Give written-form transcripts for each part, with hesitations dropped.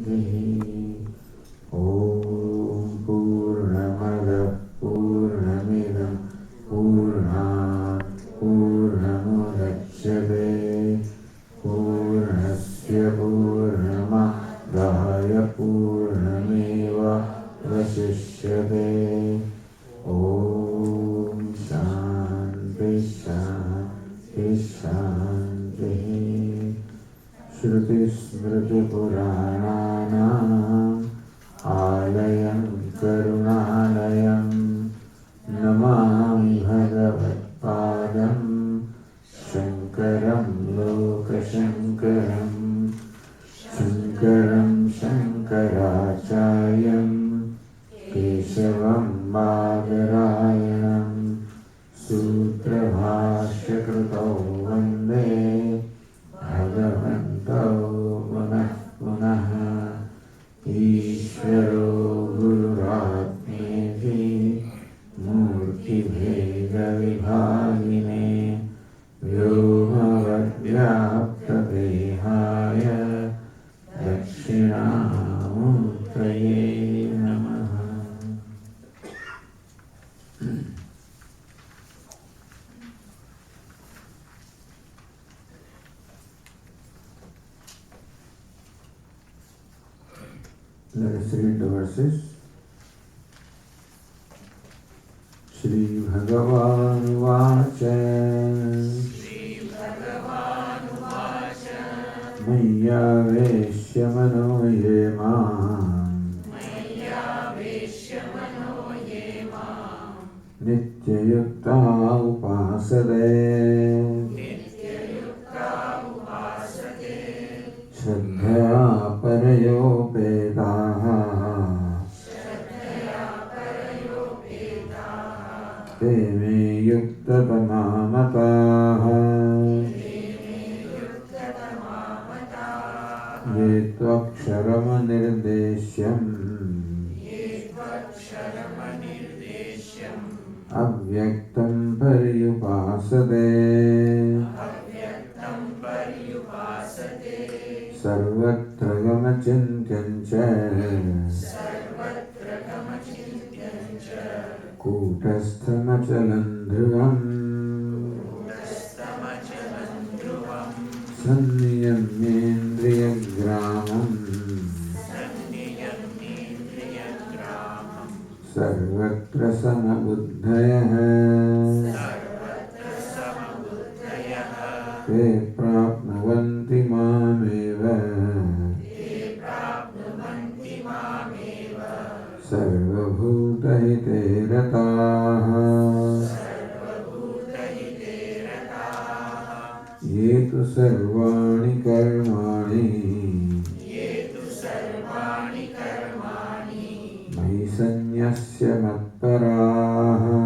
Om Purnamada Purnamidam Purnat Purnamudachyate Purnasya Purnamadaya Purnameva Vasishyate. Om Shanti Shanti Shanti. Shruti Smriti Purananam Alayam Karunalayam Namami Bhagavad Shankaram Lokashankaram Shankaram Shankaracharyam Keshavam Bhagarayanam Sutra Bhashya Krutau Vande Bhagavanto Punah Punaha Ishvaro Gururatmeti Murti Bheda Vibhagine Vyomavadvyapta Dehaya Dakshinamurtaye Namaha. Let us read the verses. Shri Bhagavan Vacha Maya Veshya Mano Yema Nitya Yukta Upasade Shraddhaya Parayopetaha Te me Yukta Tamamataha Ye Tvaksharama Nirdeshyam Avyaktam Paryupasade Sarvatra Gamachintyancha Kutastamachalam dhruvam Sanniyamendriyagramam Sarvatra samabuddhayaha Te prapnuvanti mameva Sarvabhutahite rataha Yetu sarvani karmani Mahi sanyasya matparaha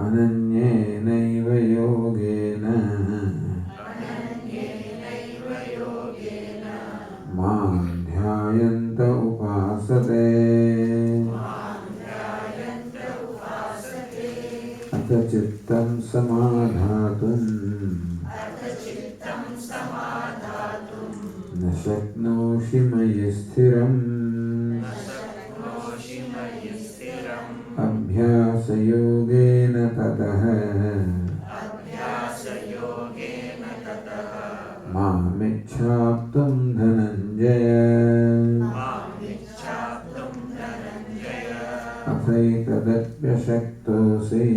Ananyenaiva yogena Mam dhyayanta upasate Atha chittam samadhatum Na shaknoshi maya sthiram Abhyasa yogena tataha Mamichhaptum dhananjaya Athaitadapyashaktosi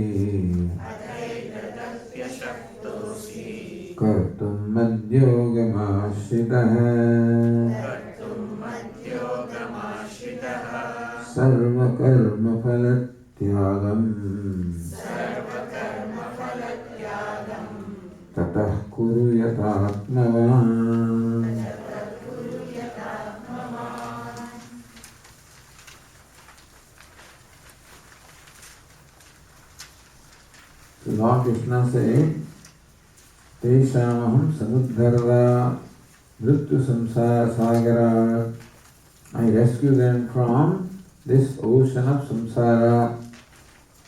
Kartum madyogamashitaha Sarva karma phalatyagam Tatah kuru yatatmavan. So Lord Krishna said, Teshamaham samudharva mrityu samsara sagara. I rescue them from this ocean of samsara,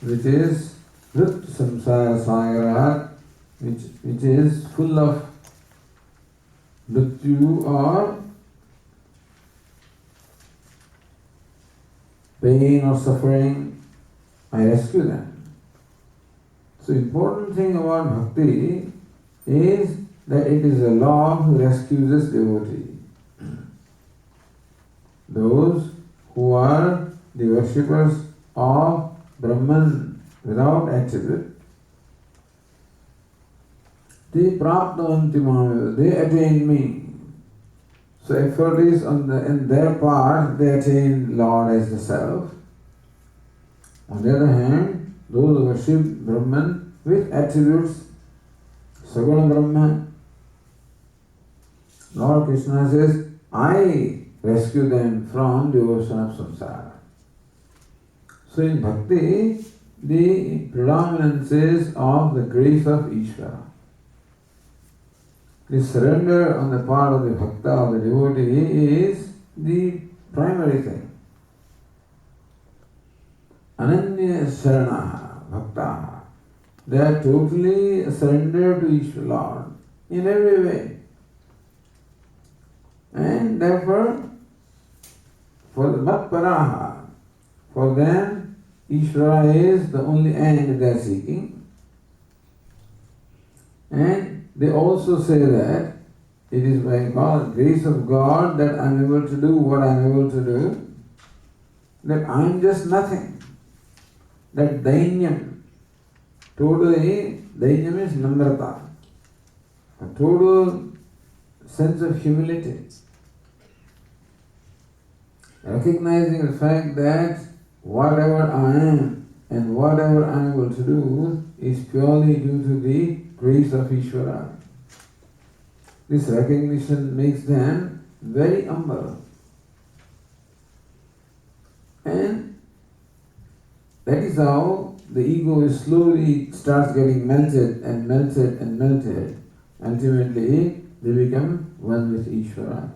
which is mrityu samsara sagara, which is full of mrityu or pain or suffering, I rescue them. So important thing about bhakti is that it is the Lord who rescues his devotee. Those who are the worshippers of Brahman without attribute, they praptavanti mameva, they attain me. So effort is in their part, they attain Lord as the Self. On the other hand, those who worship Brahman with attributes, Saguna Brahma, Lord Krishna says, I rescue them from the ocean of samsara. So in bhakti, the predominance is of the grace of Ishvara. The surrender on the part of the bhakta, of the devotee, is the primary thing. Ananya Sharanaha Bhaktaha. They are totally surrendered to Ishvara Lord in every way. And therefore, for the Matparaha, for them, Ishvara is the only end they are seeking. And they also say that it is by grace of God that I am able to do what I am able to do, that I am just nothing. That dainyam, totally, dainyam is namrata, a total sense of humility. Recognizing the fact that whatever I am and whatever I am able to do is purely due to the grace of Ishvara. This recognition makes them very humble. And that is how the ego is slowly starts getting melted and melted and melted. Ultimately, they become one with Ishvara.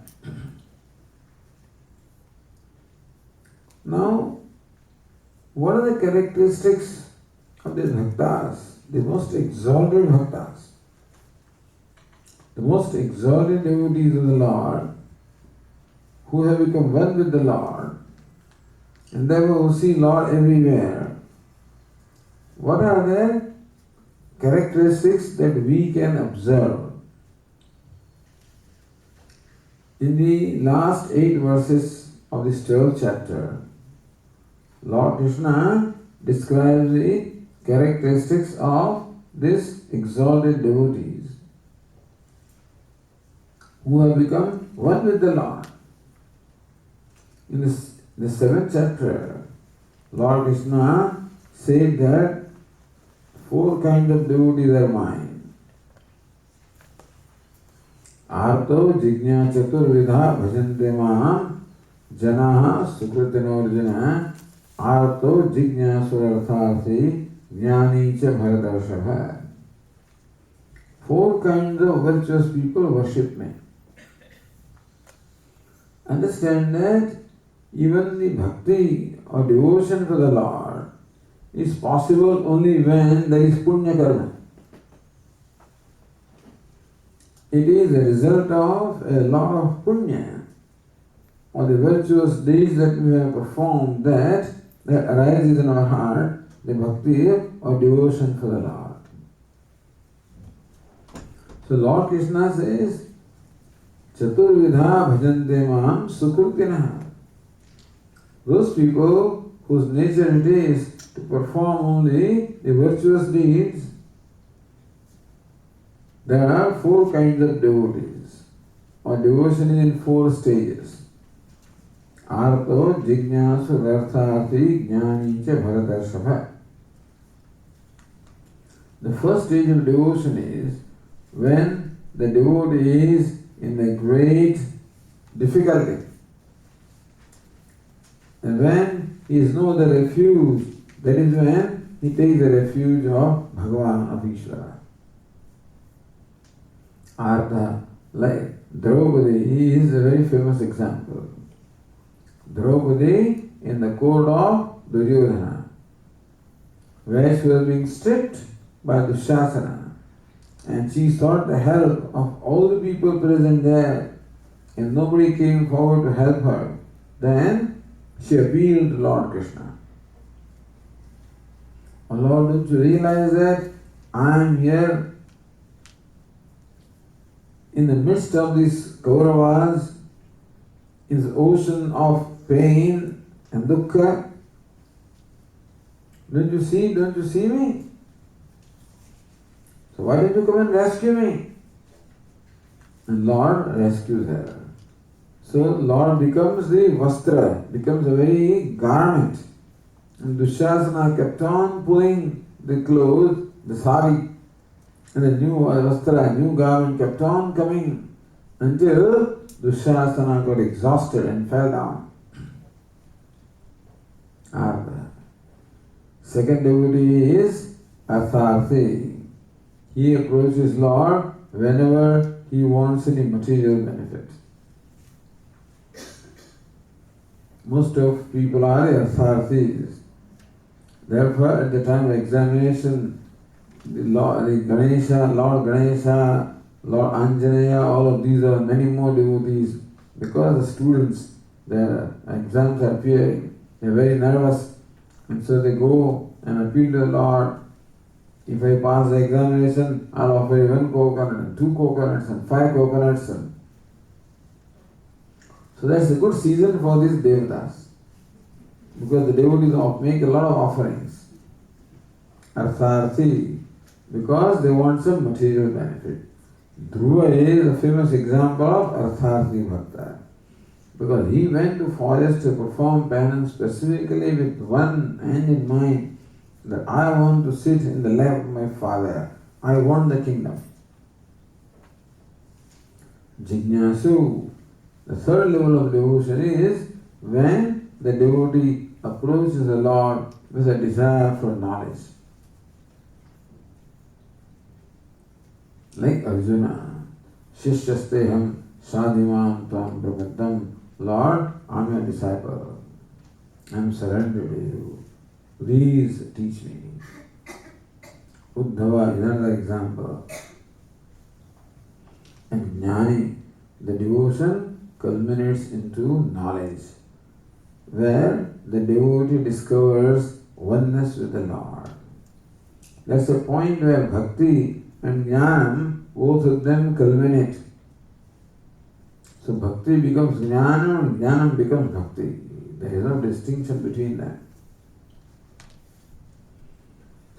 Now, what are the characteristics of these bhaktas, the most exalted bhaktas? The most exalted devotees of the Lord, who have become one with the Lord, and therefore who see Lord everywhere. What are the characteristics that we can observe? In the last 8 verses of this 12th chapter, Lord Krishna describes the characteristics of these exalted devotees who have become one with the Lord. In the 7th chapter, Lord Krishna said that 4 kinds of devotees are mine. Arto jignya chaturvidha bhajante maham janaha sukritinarjuna arto jignya surartharthi jnani cha bharatarshabha. 4 kinds of virtuous people worship me. Understand that even the bhakti or devotion to the Lord is possible only when there is punya karma. It is a result of a lot of punya or the virtuous deeds that we have performed that arises in our heart, the bhakti or devotion for the Lord. So Lord Krishna says, Chaturvidha bhajante maham sukrutinaha. Those people whose nature it is to perform only the virtuous deeds, there are 4 kinds of devotees, or devotion is in 4 stages. Arto, jignasu, rartharthi, jnani cha bharatarshabha. The first stage of devotion is when the devotee is in a great difficulty. And when he is no other refuge, that is when he takes the refuge of Bhagavan, of Ishvara. Artha, like Draupadi, he is a very famous example. Draupadi in the court of Duryodhana, where she was being stripped by Dushasana. and she sought the help of all the people present there, and nobody came forward to help her. Then she appealed to Lord Krishna. Oh Lord, don't you realize that I am here in the midst of these Kauravas, in the ocean of pain and dukkha? Don't you see? Don't you see me? So why don't you come and rescue me? And Lord rescues her. So Lord becomes the vastra, becomes a very garment. And Dushasana kept on pulling the clothes, the sari, and the new vastra, new garment kept on coming until Dushasana got exhausted and fell down. Artha. Second devotee is Artharthi. He approaches Lord whenever he wants any material benefit. Most of people are Artharthis. Therefore, at the time of examination, Lord Ganesha, Lord Anjaneya, all of these are many more devotees. Because the students, their exams are appearing, they are very nervous, and so they go and appeal to the Lord. If I pass the examination, I'll offer you 1 coconut and 2 coconuts and 5 coconuts. So that's a good season for these devatas. Because the devotees make a lot of offerings. Artharthi, because they want some material benefit. Dhruva is a famous example of Artharthi Bhakta. Because he went to forest to perform penance specifically with one end in mind, that I want to sit in the lap of my father. I want the kingdom. Jignasu, the third level of devotion is when the devotee approaches the Lord with a desire for knowledge. Like Arjuna, Shishyasteham Sadhiman Tvam Brahmatam. Lord, I am your disciple. I am surrendered to you. Please teach me. Uddhava is another example. And Jnani, the devotion culminates into knowledge, where the devotee discovers oneness with the Lord. That's the point where Bhakti and Jnanam, both of them culminate. So Bhakti becomes Jnana and Jnanam becomes Bhakti. There is no distinction between them.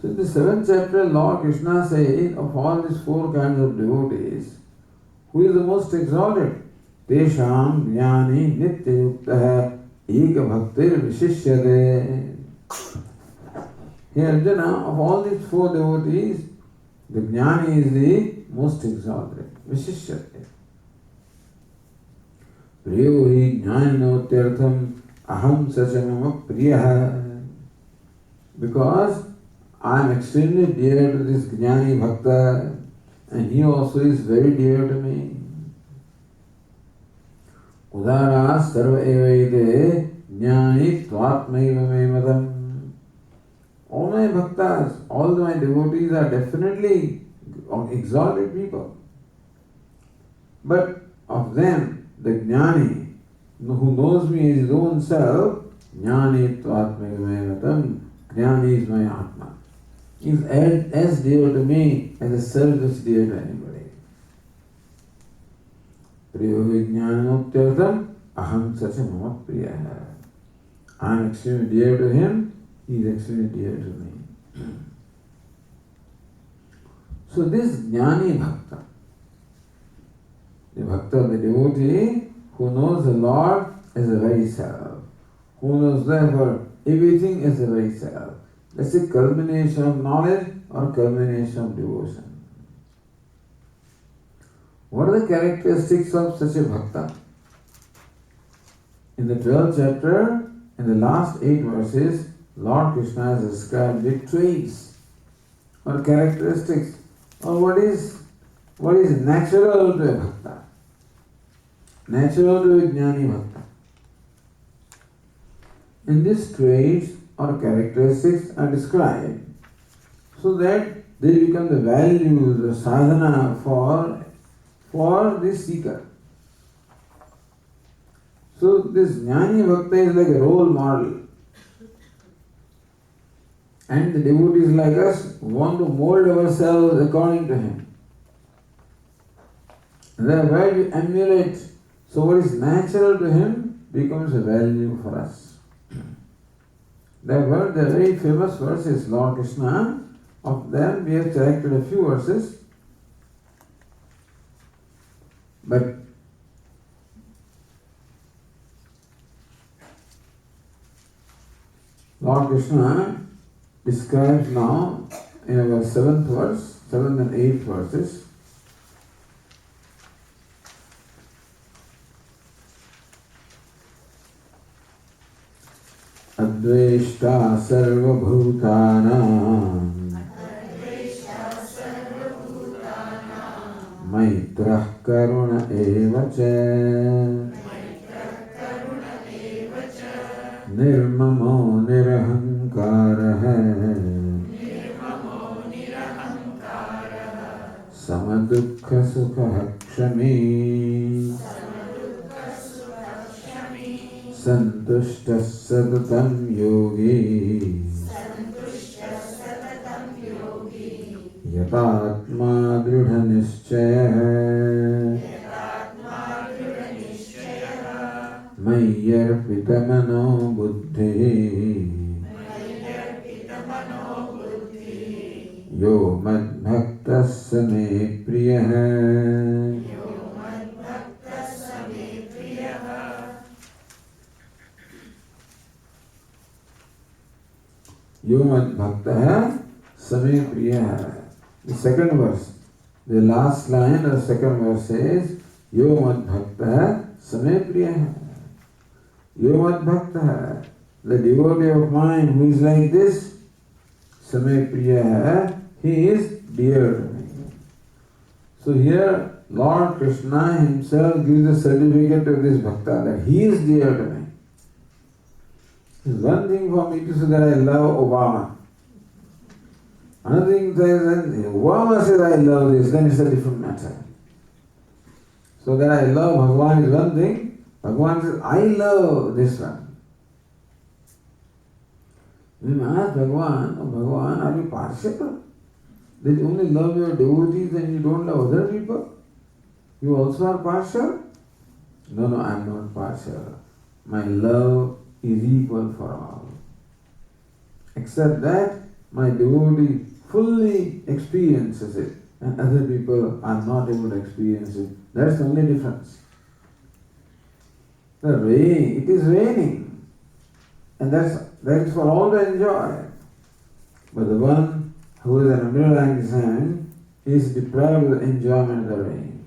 So in the 7th chapter, Lord Krishna says, of all these 4 kinds of devotees, who is the most exalted? Tesham Jnani Nityayuktaha Eka Bhaktir Vishishyate. Here Arjuna, of all these 4 devotees, the Jnani is the most exalted. Vishishyate. Priyo hi jnaninotyartham aham sachamama priyaha. Because I am extremely dear to this Jnani Bhakta, and he also is very dear to me. Udara sarva evaide jnani tvatmaiva me madam. All my bhaktas, all my devotees are definitely exalted people. But of them, the Jnani, who knows me as his own self, Jnani tvatmaiva me madam, Jnani is my Atma. He is as dear to me as a self is dear to anybody. Priyo vijnanotyartham aham sacha mama priyaha. I am extremely dear to him, he is extremely dear to me. So this Jnani Bhakta, the Bhakta of the devotee who knows the Lord as the very self, who knows therefore everything as the very self. That's a culmination of knowledge or culmination of devotion. What are the characteristics of such a bhakta? In the 12th chapter, in the last 8 verses, Lord Krishna has described the traits or characteristics or what is natural to a bhakta, natural to a jnani bhakta. And these traits or characteristics are described so that they become the values, the sadhana for this seeker. So this Jnani Bhakta is like a role model. And the devotees like us want to mold ourselves according to him. Where we emulate, so what is natural to him becomes a value for us. Therefore, the very famous verse is Lord Krishna. Of them we have selected a few verses. But Lord Krishna describes now in our 7th verse, 7th and 8th verses. Adveshta sarvabhutanam Maitrah karuna evacha Nirmamo nirahankaraha Samadukha sukha kshami Santushtas satatam yogi Yatatma dridha nischaya Mayyarpita mano buddhi Yo madbhaktas same priyah Yo madbhakta same priyah. The second verse, the last line of the second verse says, Yo madbhakta same priyah. Yo madbhakta, the devotee of mine who is like this, same priyah, he is dear to me. So here, Lord Krishna himself gives a certificate to this bhakta that he is dear to me. It's one thing for me to say that I love Obama. Another thing says that Obama says I love this, then it's a different matter. So that I love Bhagavan is one thing, Bhagavan says I love this one. When I ask Bhagavan, oh Bhagavan, are you partial? That you only love your devotees and you don't love other people? You also are partial? No, I am not partial. My love is equal for all. Except that my devotee fully experiences it and other people are not able to experience it. That's the only difference. The rain, it is raining and that is for all to enjoy. But the one who has an umbrella in his hand is deprived of the enjoyment of the rain.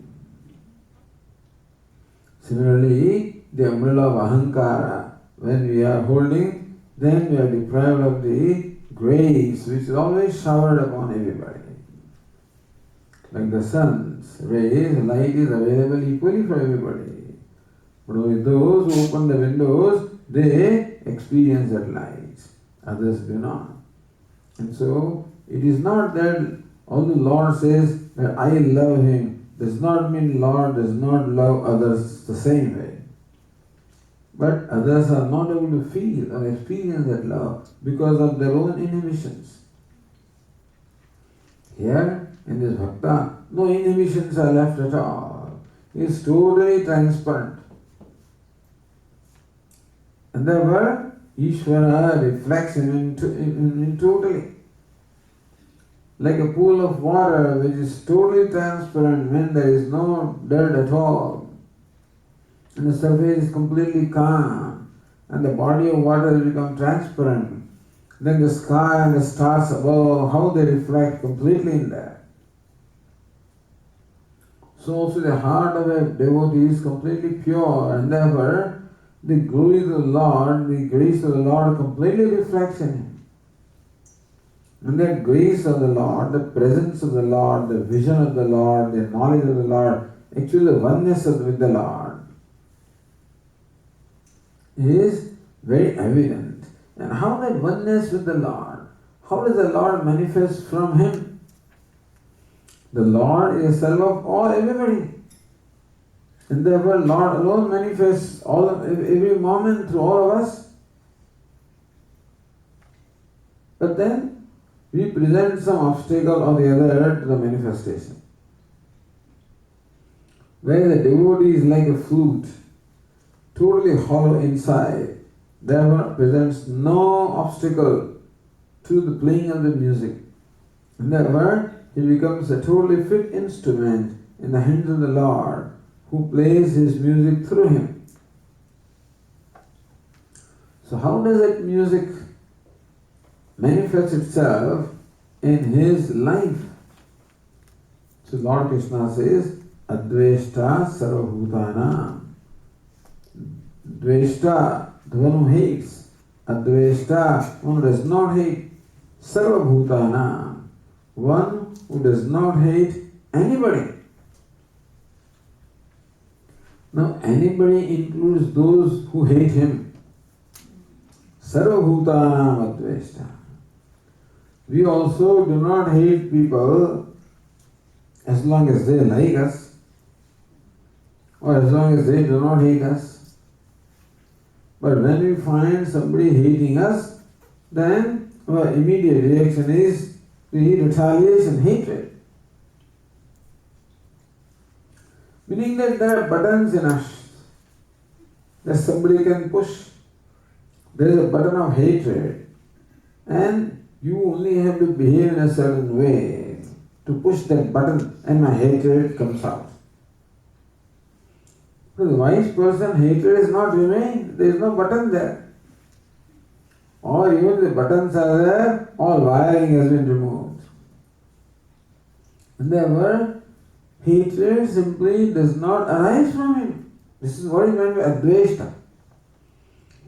Similarly, the umbrella of ahankara, when we are holding, then we are deprived of the grace which is always showered upon everybody. Like the sun's rays, light is available equally for everybody. But with those who open the windows, they experience that light. Others do not. And so, it is not that although Lord says that I love him, does not mean Lord does not love others the same way. But others are not able to feel or experience that love because of their own inhibitions. Here, in this bhakta, no inhibitions are left at all. He is totally transparent. And therefore, Ishvara reflects him in totally. Like a pool of water which is totally transparent when there is no dirt at all. And the surface is completely calm. And the body of water has become transparent. Then the sky and the stars above, how they reflect completely in that. So also the heart of a devotee is completely pure and therefore the glory of the Lord, the grace of the Lord completely reflects in him. And that grace of the Lord, the presence of the Lord, the vision of the Lord, the knowledge of the Lord, actually the oneness with the Lord is very evident. And how that oneness with the Lord, how does the Lord manifest from him? The Lord is self of all, everybody. And therefore Lord alone manifests every moment through all of us. But then we present some obstacle or the other to the manifestation. Where the devotee is like a flute, totally hollow inside, therefore presents no obstacle to the playing of the music. And therefore he becomes a totally fit instrument in the hands of the Lord, who plays his music through him. So how does that music manifest itself in his life? So Lord Krishna says, Adveshta Sarvabhutana. Dveshta, the one who hates. Adveshta, one who does not hate. Sarvabhutana, one who does not hate anybody. Now, anybody includes those who hate him. Sarvabhutanam adveshta. We also do not hate people as long as they like us, or as long as they do not hate us. But when we find somebody hating us, then our immediate reaction is the retaliation, hatred. Meaning that there are buttons in us that somebody can push. There is a button of hatred, and you only have to behave in a certain way to push that button, and my hatred comes out. For the wise person, hatred is not remained. There is no button there. Or even the buttons are there, all wiring has been removed. And therefore, hatred simply does not arise from him. This is what is meant by adveshta.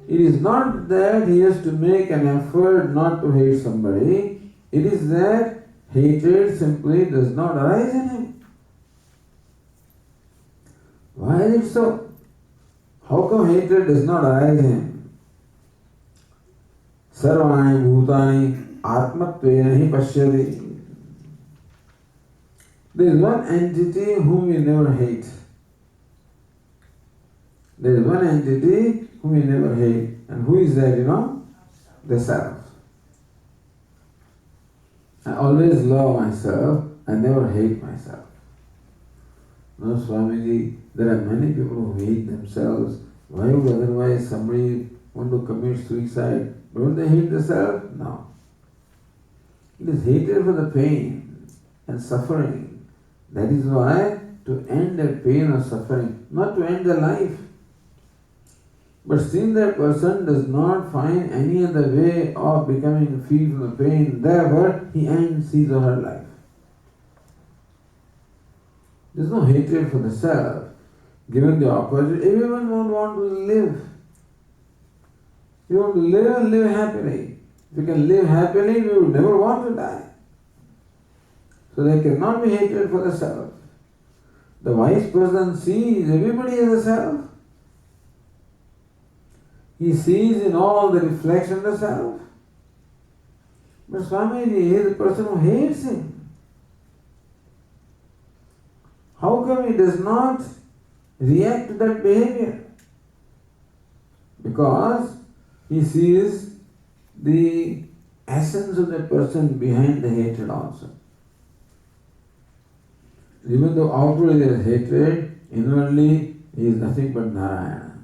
It is not that he has to make an effort not to hate somebody. It is that hatred simply does not arise in him. Why is it so? How come hatred does not arise in him? Sarvani bhutani atmatvena hi pashyati. There is one entity whom we never hate. There is one entity whom we never hate. And who is that, The self. I always love myself. I never hate myself. No, Swamiji, there are many people who hate themselves. Why would otherwise somebody want to commit suicide? Don't they hate the self? No. It is hatred for the pain and suffering. That is why to end that pain or suffering, not to end the life. But since that person does not find any other way of becoming free from the pain, therefore he ends his or her life. There is no hatred for the self. Given the opposite, everyone won't want to live. You want to live and live happily. If you can live happily, we will never want to die. So there cannot be hatred for the self. The wise person sees everybody as a self. He sees in all the reflection of the self. But Swamiji is the person who hates him. How come he does not react to that behavior? Because he sees the essence of that person behind the hatred also. Even though outwardly there is hatred, inwardly he is nothing but Narayana.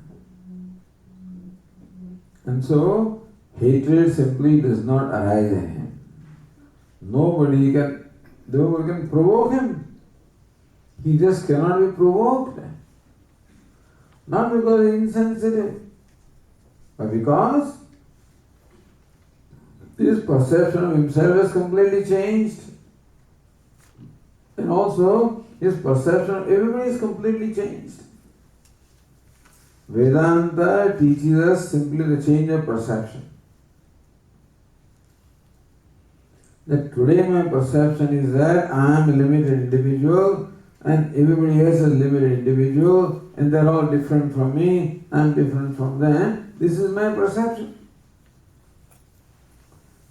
And so, hatred simply does not arise in him. Nobody can provoke him. He just cannot be provoked. Not because he is insensitive, but because his perception of himself has completely changed. And also, his perception of everybody is completely changed. Vedanta teaches us simply the change of perception. That today my perception is that I am a limited individual and everybody else is a limited individual and they are all different from me, I am different from them. This is my perception.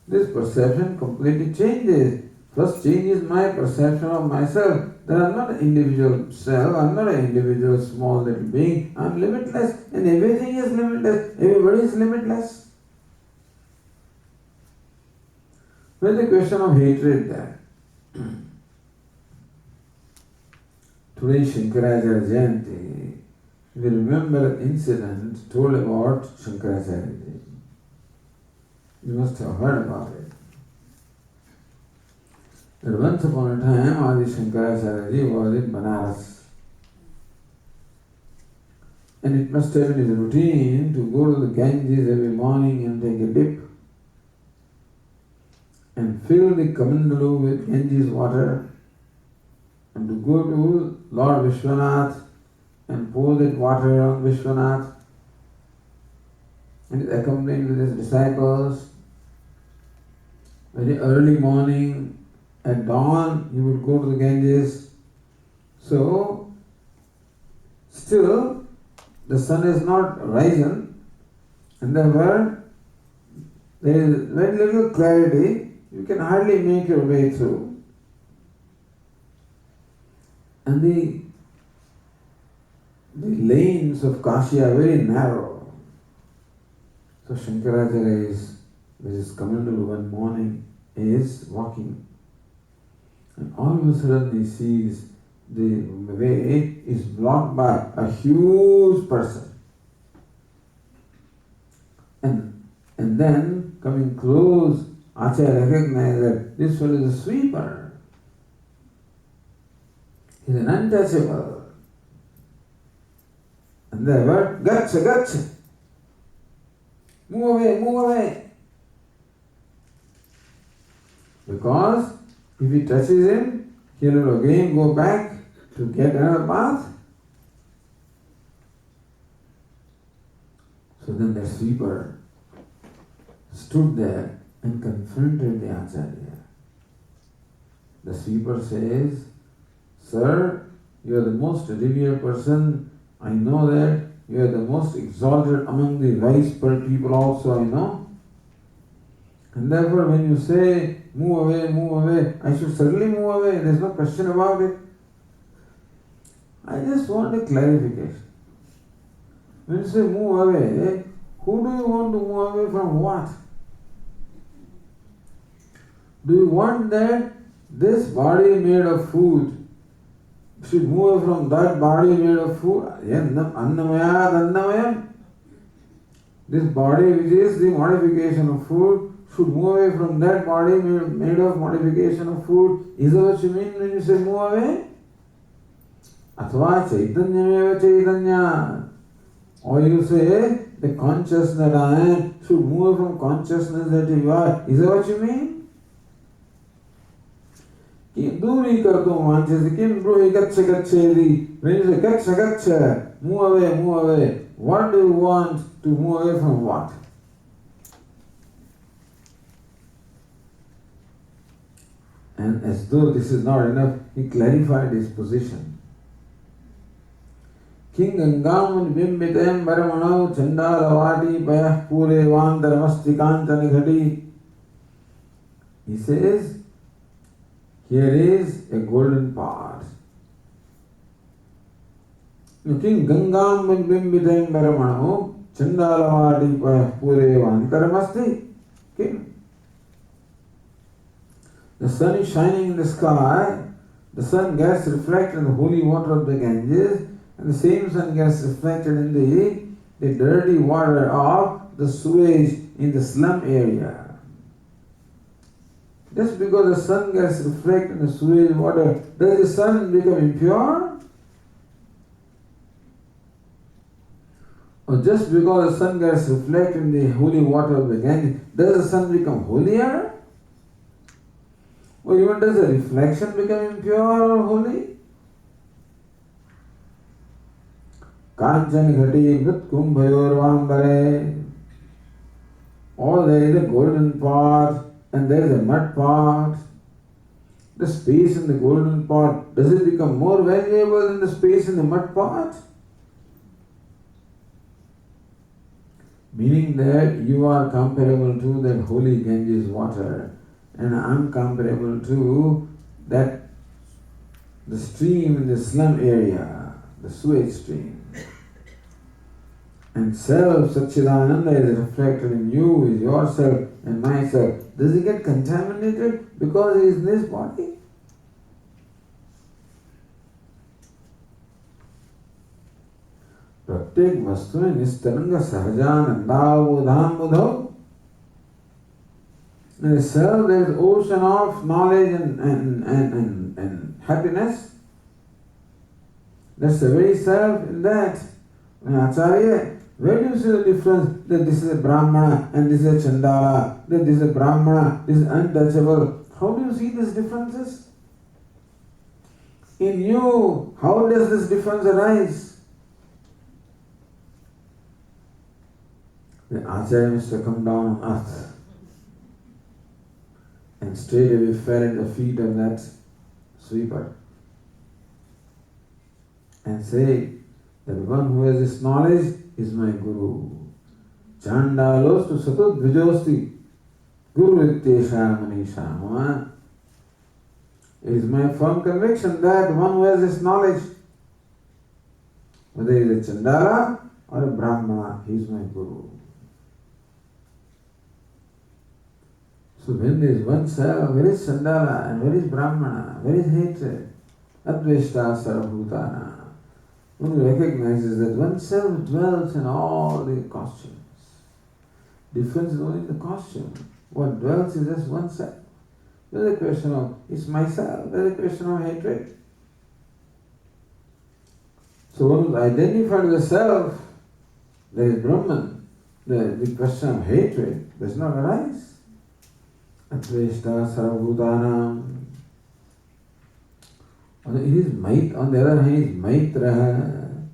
This perception completely changes First changes my perception of myself. That I'm not an individual self, I'm not an individual small little being, I'm limitless and everything is limitless, everybody is limitless. Where's the question of hatred there? Today Shankaracharya Jayanti, we remember an incident told about Shankaracharya Ji. You must have heard about it. That once upon a time, Adi Shankaracharya Ji was in Banaras. And it must have been his routine to go to the Ganges every morning and take a dip and fill the Kamandalu with Ganges water and to go to Lord Vishwanath and pour that water on Vishwanath and is accompanied with his disciples. Very early morning, at dawn, he would go to the Ganges. So, still, the sun is not risen, and therefore, there is very little clarity. You can hardly make your way through. And the lanes of Kashi are very narrow. So Shankaracharya is, with his Kamandalu one morning, is walking. And all of a sudden he sees the way is blocked by a huge person. And then coming close, Acharya recognized that this fellow is a sweeper. He is an untouchable. And the word, Gacha, Gacha. Move away, move away. Because if he touches him, he will again go back to get another path. So then the sweeper stood there and confronted the Acharya. The sweeper says, Sir, you are the most revered person. I know that. You are the most exalted among the wise people also, I know. And therefore when you say, move away, I should certainly move away. There is no question about it. I just want a clarification. When you say move away, who do you want to move away from what? Do you want that this body made of food should move away from that body made of food? Annamaya. This body which is the modification of food should move away from that body made of modification of food. Is that what you mean when you say move away? Athva chaitanyameva chaitanya. Or you say the consciousness that I am should move from consciousness that you are. Is that what you mean? Duri kartu manchasi, kim bruhi gacha gachedi. When you say gacha gacha, move away. What do you want to move away from what? And as though this is not enough, he clarified his position. King Gangam Bimbitem Baramano Chandalavati Payah Pure Vandaramasti Kantani Ghati. He says, here is a golden pot. King Gangam Bimbitem Baramano Chandalavati Payah Pure Vandaramasti. King. The sun is shining in the sky, the sun gets reflected in the holy water of the Ganges, and the same sun gets reflected in the dirty water of the sewage in the slum area. Just because the sun gets reflected in the sewage water, does the sun become impure? Or just because the sun gets reflected in the holy water of the Ganges, does the sun become holier? Or even does the reflection become impure or holy? Kanchan ghati vrit kumbhayor vambare. Or there is a golden pot and there is a mud pot. The space in the golden pot, does it become more valuable than the space in the mud pot? Meaning that you are comparable to that holy Ganges water. and I'm comparable to that the stream in the slum area, the sewage stream. And self, Satchidananda, is reflected in you, is yourself and myself. Does it get contaminated because he is in this body? Pratyek vastune nistaranga sahajanandavudham budho. In the self there is ocean of knowledge and happiness. That's the very self in that. Acharya, where do you see the difference that this is a Brahmana and this is a Chandala, that this is a Brahmana, this is untouchable? How do you see these differences? In you, how does this difference arise? The Acharya used to come down on earth and straight away fell at the feet of that sweeper and say, that one who has this knowledge is my Guru. Chandalos to Satud Vijosti Guru Ittesha Manishama. It is my firm conviction that one who has this knowledge, whether he is a Chandala or a Brahmana, he is my Guru. So when there is one self, where is Chandala and where is Brahmana, where is hatred? Adveshta Sarabhutana. One recognizes that oneself dwells in all the costumes. Difference is only in the costume. What dwells is just oneself. There is a question of, it's myself. There is a question of hatred. So one who is identified with the self, there is Brahman. The question of hatred does not arise. Atveshta sarvabhutanam. On the other hand, he is Maitra.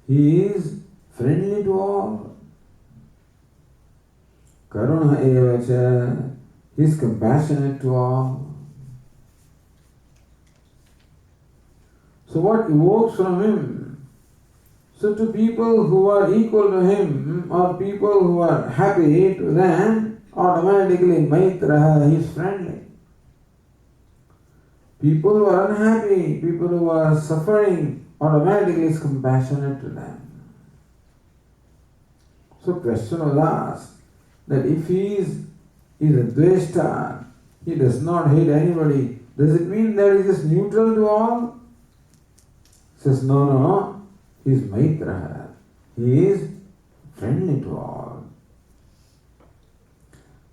He is friendly to all. Karuna evacha. He is compassionate to all. So what evokes from him? So to people who are equal to him or people who are happy to them, automatically Maitra, he is friendly. People who are unhappy, people who are suffering, automatically is compassionate to them. So question was asked that if he is a Dveshta, he does not hate anybody, does it mean that he is just neutral to all? He says, no, he is Maitra. He is friendly to all.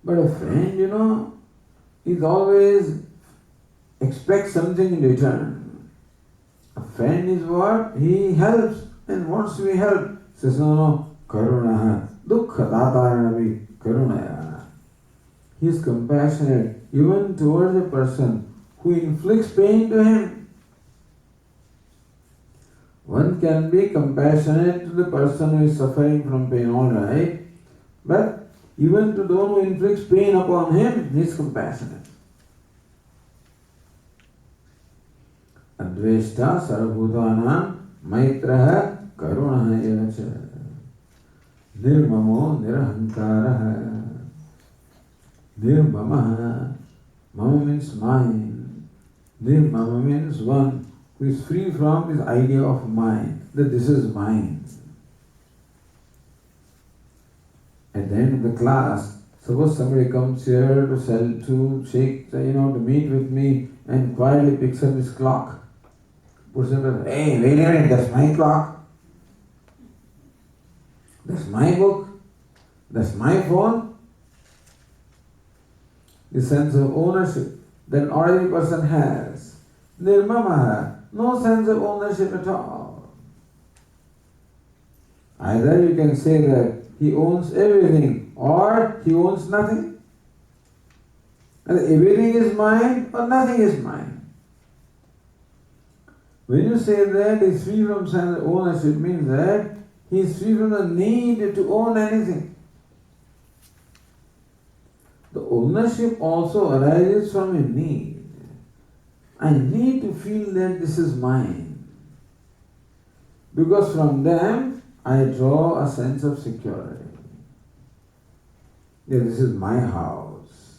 But a friend, is always expects something in return. A friend is what? He helps and wants to be helped. Says, no, karuna, dukkha dataranavi karunaya. He is compassionate even towards a person who inflicts pain to him. One can be compassionate to the person who is suffering from pain, all right, but even to those who inflicts pain upon him, he is compassionate. Adveshta sarabhutanam maitraha karunaha evacha nirmamo nirahankaraha nirmamaha. Mama means mine. Nirmama means one who is free from this idea of mine, that this is mine. At the end of the class, suppose somebody comes here to meet with me and quietly picks up his clock. Puts it up, hey, wait a minute, that's my clock. That's my book. That's my phone. The sense of ownership that an ordinary person has. Nirmamaha, no sense of ownership at all. Either you can say that he owns everything or he owns nothing. And everything is mine or nothing is mine. When you say that he is free from sense of ownership, means that he is free from the need to own anything. The ownership also arises from a need. I need to feel that this is mine. Because from them, I draw a sense of security. Yeah, this is my house.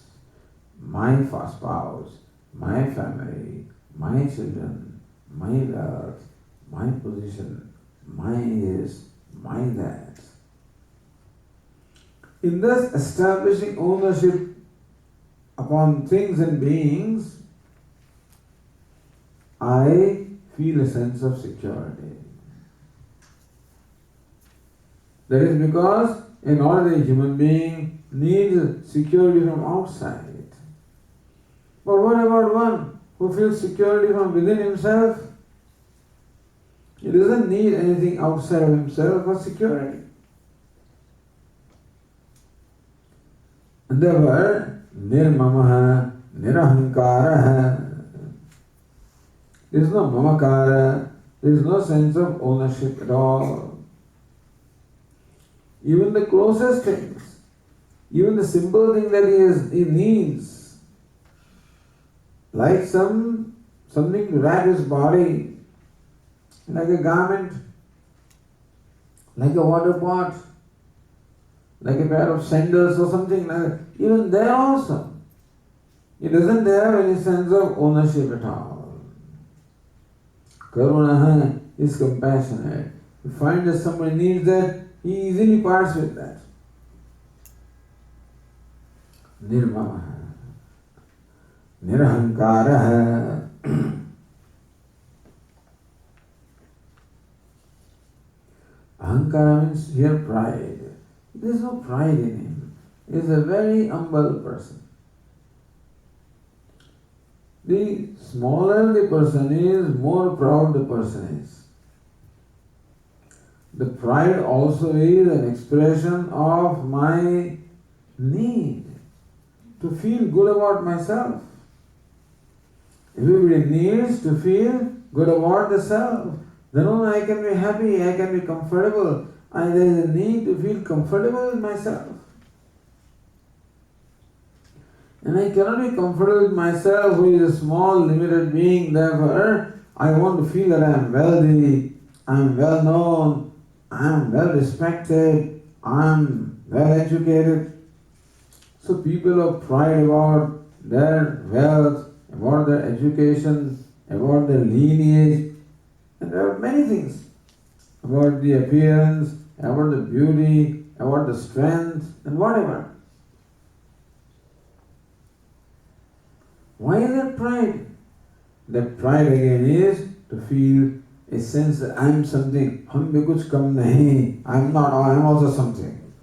my spouse, my family, my children, my wealth, my position, my this, my that. In thus establishing ownership upon things and beings, I feel a sense of security. That is because an ordinary human being needs security from outside. But what about one who feels security from within himself? He doesn't need anything outside of himself for security. And therefore, nirmamaha, nirahankaraha. There is no mamakara, there is no sense of ownership at all. Even the closest things, even the simple thing that he needs, like something to wrap his body, like a garment, like a water pot, like a pair of sandals or something like that. Even there also, he doesn't have any sense of ownership at all. Karunaha is compassionate. You find that somebody needs that, he easily parts with that. Nirmamaha, nirahankaraha. Ahankara means here pride. There is no pride in him. He is a very humble person. The smaller the person is, more proud the person is. The pride also is an expression of my need to feel good about myself. Everybody needs to feel good about the self. Then only I can be happy, I can be comfortable. There is a need to feel comfortable with myself. And I cannot be comfortable with myself who is a small, limited being. Therefore, I want to feel that I am wealthy, I am well known, I am well respected, I am well educated. So people have pride about their wealth, about their education, about their lineage, and there are many things. About the appearance, about the beauty, about the strength, and whatever. Why is that pride? That pride again is to feel a sense that I am something. Hum bhi kuch kam nahi. I am not, I am also something.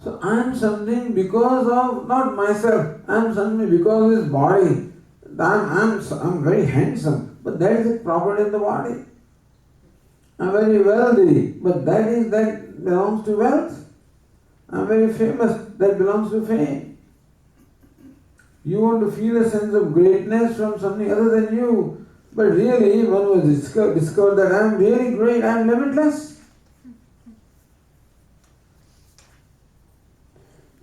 So I am something because of not myself. I am something because of this body. I am very handsome, but that is a property of the body. I am very wealthy, but that belongs to wealth. I am very famous, that belongs to fame. You want to feel a sense of greatness from something other than you, but really one was discovered that I am really great, I am limitless.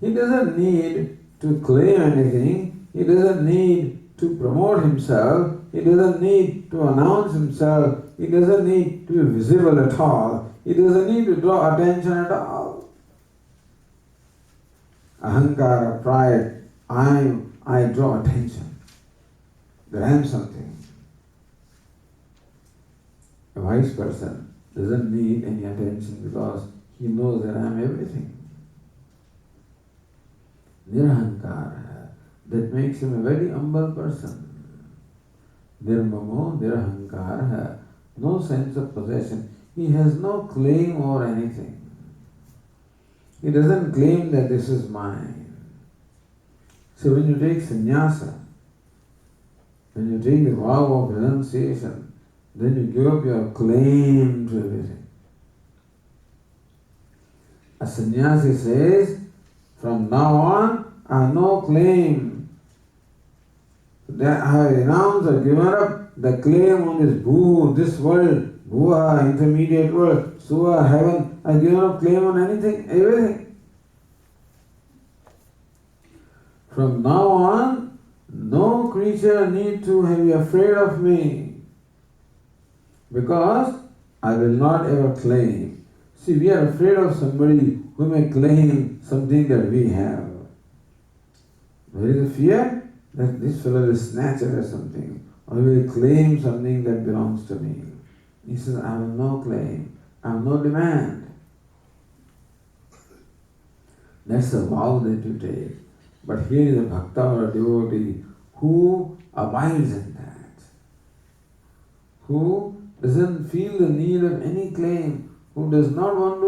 He doesn't need to claim anything, he doesn't need to promote himself, he doesn't need to announce himself, he doesn't need to be visible at all, he doesn't need to draw attention at all. Ahankara, pride, I draw attention, that I am something. A wise person doesn't need any attention because he knows that I am everything. Nirahankara, that makes him a very humble person. Nirmamo, nirahankara, no sense of possession. He has no claim over anything. He doesn't claim that this is mine. So when you take sannyasa, when you take the vow of renunciation, then you give up your claim to everything. A sannyasi says, from now on, I have no claim. That I have renounced or given up the claim on this bhu, this world, bhuva, intermediate world, suva, heaven. I have given up claim on anything, everything. From now on, no creature need to be afraid of me, because I will not ever claim. See, we are afraid of somebody who who may claim something that we have. There is a fear that this fellow will snatch away something or will claim something that belongs to me. He says, I have no claim, I have no demand. That's the vow that you take. But here is a bhakta or a devotee who abides in that, who doesn't feel the need of any claim, who does not want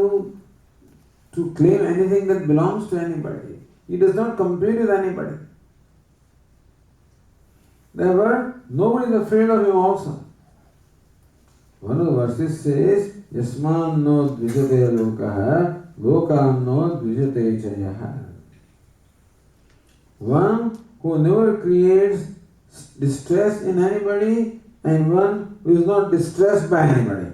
to claim anything that belongs to anybody. He does not compete with anybody. Therefore, nobody is afraid of him also. One of the verses says, Yasman no dvijate lokaha, lokam no dvijate chayaha. One who never creates distress in anybody and one who is not distressed by anybody.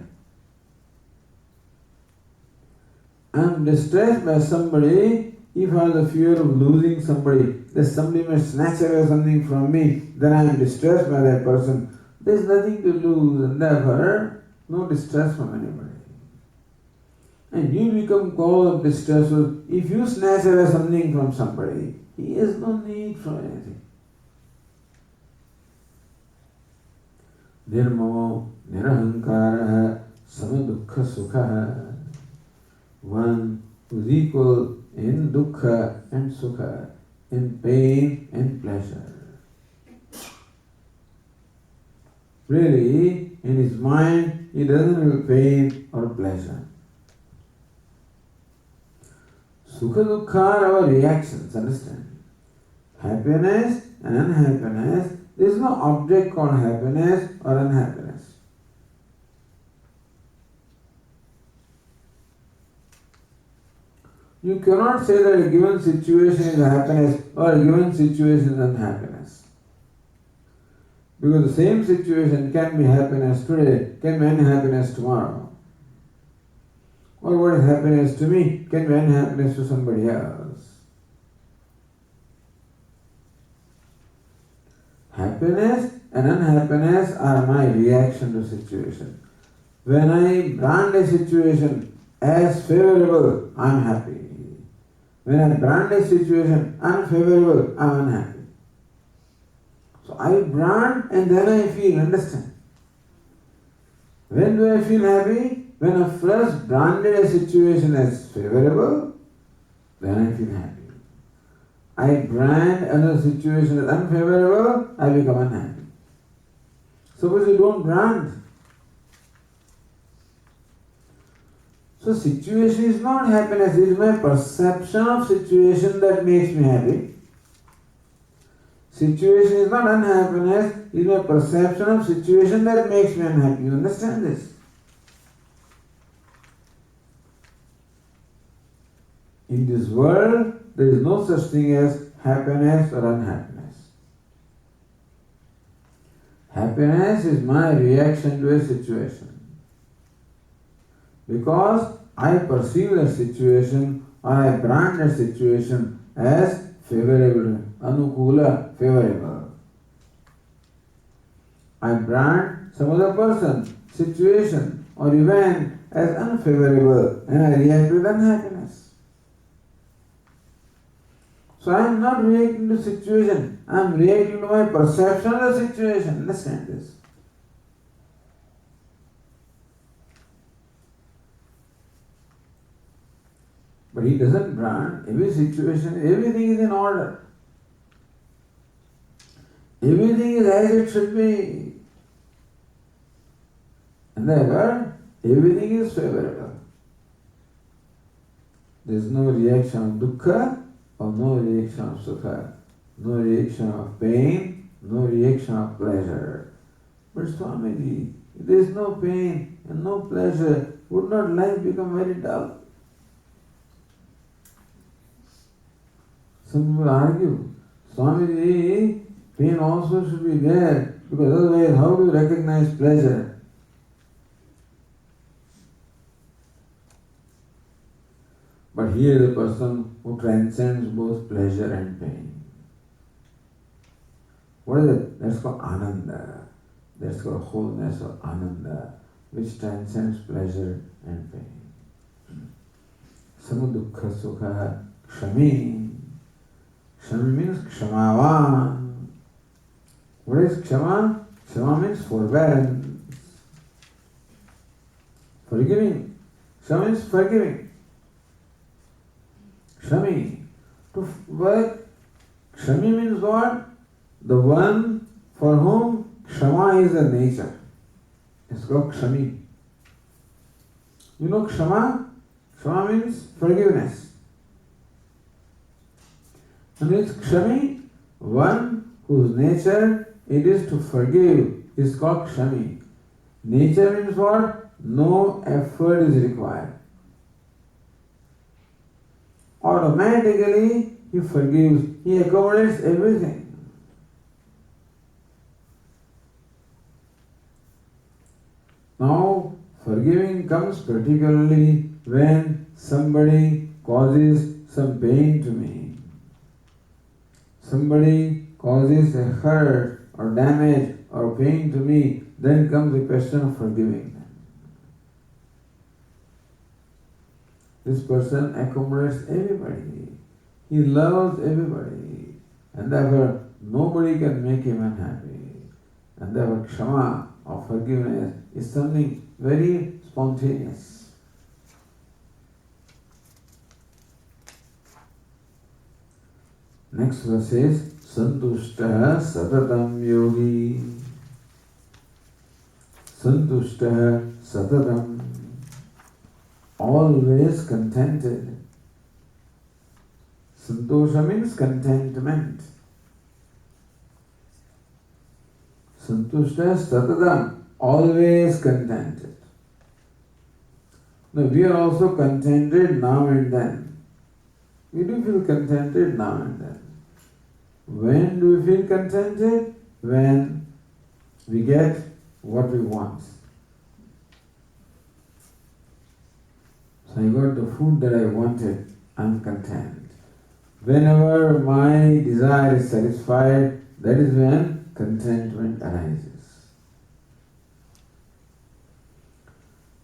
I am distressed by somebody if I have the fear of losing somebody, that somebody may snatch away something from me, then I am distressed by that person. There is nothing to lose and therefore no distress from anybody. And you become cause of distress if you snatch away something from somebody. He has no need for anything. Nirmamo nirahankara samadukha sukha. One who is equal in dukkha and sukha, in pain and pleasure. Really, in his mind, he doesn't have pain or pleasure. Sukha dukkha are our reactions, understand? Happiness and unhappiness, there is no object called happiness or unhappiness. You cannot say that a given situation is happiness or a given situation is unhappiness. Because the same situation can be happiness today, can be unhappiness tomorrow. Or what is happiness to me can be unhappiness to somebody else. Happiness and unhappiness are my reaction to situation. When I brand a situation as favorable, I am happy. When I brand a situation unfavorable, I am unhappy. So I brand and then I feel, understand? When do I feel happy? When I first branded a situation as favorable, then I feel happy. I brand another situation as unfavorable, I become unhappy. Suppose you don't brand. So situation is not happiness, it is my perception of situation that makes me happy. Situation is not unhappiness, it is my perception of situation that makes me unhappy. You understand this? In this world, there is no such thing as happiness or unhappiness. Happiness is my reaction to a situation. Because I perceive a situation or I brand a situation as favorable, anukula, favorable. I brand some other person, situation or event as unfavorable and I react with unhappiness. So I am not reacting to the situation, I am reacting to my perception of the situation. Understand this? But he doesn't brand every situation, everything is in order. Everything is as it should be. And therefore, everything is favorable. There is no reaction of dukkha or no reaction of sukha, no reaction of pain, no reaction of pleasure. But Swamiji, if there is no pain and no pleasure, would not life become very dull? Some people argue, Swamiji, pain also should be there, because otherwise how do you recognize pleasure? But here is a person who transcends both pleasure and pain. What is it? That's called Ananda. That's called wholeness or Ananda, which transcends pleasure and pain. Samudukha Sukha Kshami. Kshami means Kshamavan. What is Kshama? Kshama means forbearance. Forgiving. Kshama means forgiving. Kshami. To work. Kshami means what? The one for whom Kshama is a nature. It's called Kshami. You know Kshama? Kshama means forgiveness. And it's Kshami, one whose nature it is to forgive, is called Kshami. Nature means what? No effort is required. Automatically he forgives, he accommodates everything. Now, forgiving comes particularly when somebody causes some pain to me. Somebody causes a hurt or damage or pain to me, then comes the question of forgiving them. This person accommodates everybody. He loves everybody. And therefore, nobody can make him unhappy. And therefore, Kshama or forgiveness is something very spontaneous. Next verse is Santushtaha Satatam Yogi. Santushtaha Satatam. Always contented. Santosha means contentment. Santushtaha Satatam. Always contented. Now we are also contented now and then. We do feel contented now and then. When do we feel contented? When we get what we want. So I got the food that I wanted, I'm content. Whenever my desire is satisfied, that is when contentment arises.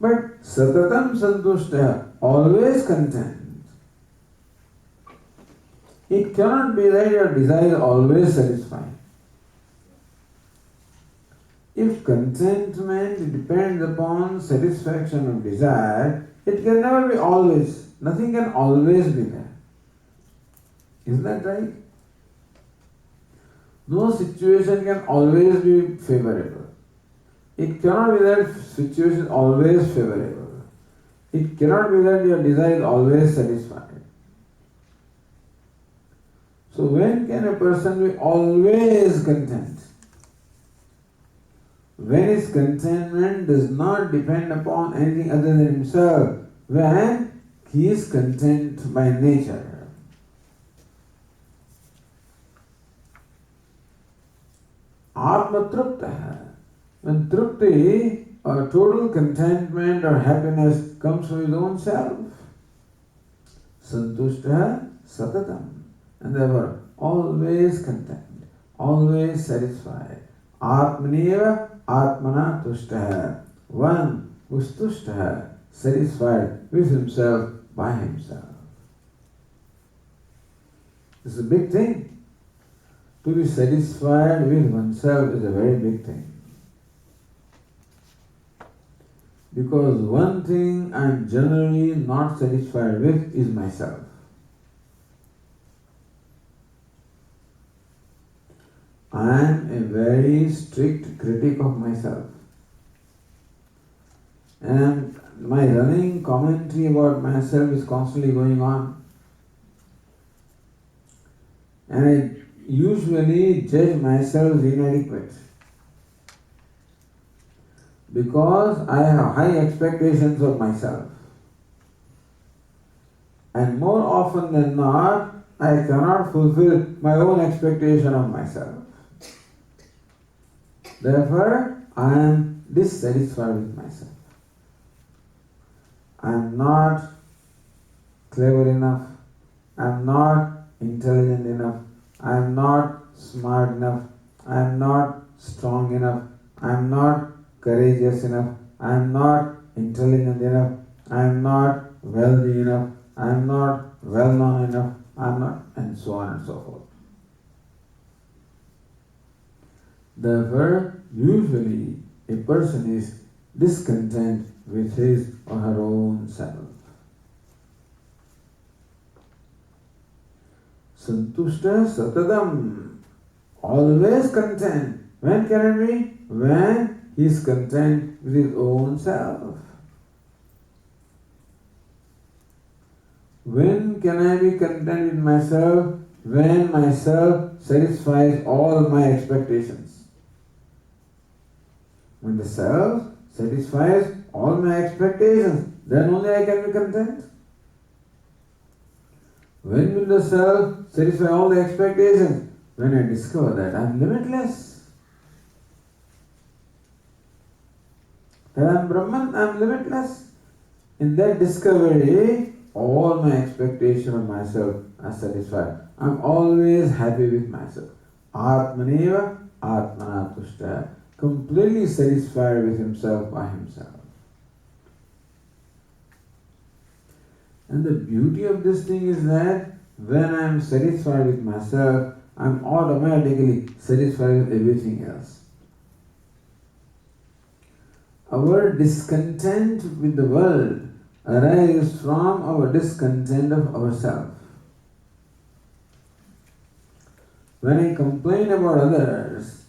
But Satatam Santushta, always content. It cannot be that your desire is always satisfied. If contentment depends upon satisfaction of desire, it can never be always. Nothing can always be there. Isn't that right? No situation can always be favorable. It cannot be that situation is always favorable. It cannot be that your desire is always satisfied. So when can a person be always content? When his contentment does not depend upon anything other than himself, when he is content by nature. Atma Trupta. When Trupti or total contentment or happiness comes from his own self. Santushta Satatam. And therefore, always content, always satisfied. Atmaneva Atmana Tushtaha. One who is Tushtaha, satisfied with himself by himself. This is a big thing. To be satisfied with oneself is a very big thing. Because one thing I am generally not satisfied with is myself. I am a very strict critic of myself. And my running commentary about myself is constantly going on. And I usually judge myself inadequate. Because I have high expectations of myself. And more often than not, I cannot fulfill my own expectation of myself. Therefore, I am dissatisfied with myself. I am not clever enough. I am not intelligent enough. I am not smart enough. I am not strong enough. I am not courageous enough. I am not intelligent enough. I am not wealthy enough. I am not well known enough, I am not, and so on and so forth. Therefore, usually a person is discontent with his or her own self. Santushta satadam, always content. When can it be? When he is content with his own self. When can I be content with myself? When myself satisfies all my expectations. When the self satisfies all my expectations, then only I can be content. When will the self satisfy all the expectations? When I discover that I am limitless. That I am Brahman, I am limitless. In that discovery, all my expectations of myself are satisfied. I am always happy with myself. Atmaneva Atmanatushta. Completely satisfied with himself by himself. And the beauty of this thing is that when I am satisfied with myself, I am automatically satisfied with everything else. Our discontent with the world arises from our discontent of ourselves. When I complain about others,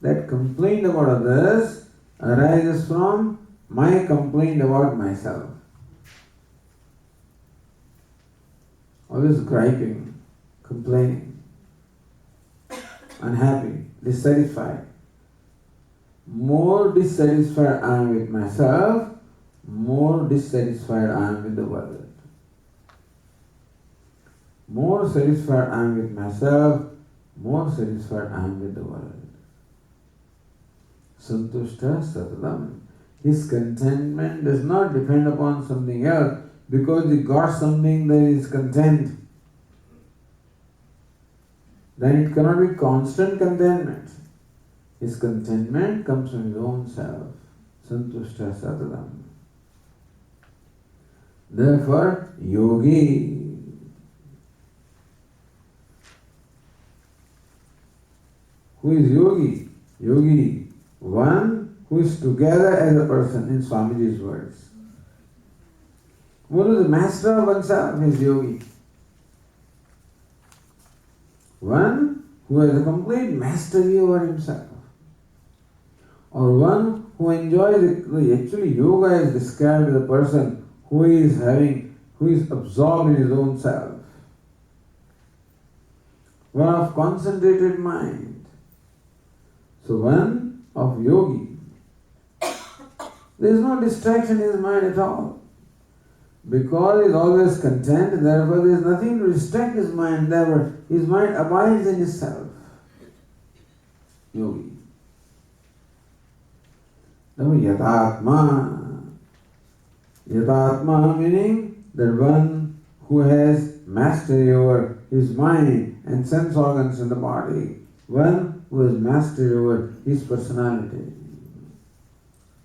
that complaint about others arises from my complaint about myself. Always griping, complaining, unhappy, dissatisfied. More dissatisfied I am with myself, more dissatisfied I am with the world. More satisfied I am with myself, more satisfied I am with the world. Santushta Satadam. His contentment does not depend upon something else because he got something that is content. Then it cannot be constant contentment. His contentment comes from his own self. Santushta Satadam. Therefore, yogi. Who is yogi? Yogi, one who is together as a person, in Swamiji's words. One who is the master of oneself is yogi. One who has a complete mastery over himself. Or one who enjoys it. Actually, yoga is described as a person who is absorbed in his own self. One of concentrated mind. So one of yogi. There is no distraction in his mind at all. Because he is always content, therefore there is nothing to distract his mind, therefore his mind abides in his self. Yogi. Therefore yatatma. Yatatma meaning that one who has mastery over his mind and sense organs in the body. One who has mastery over his personality.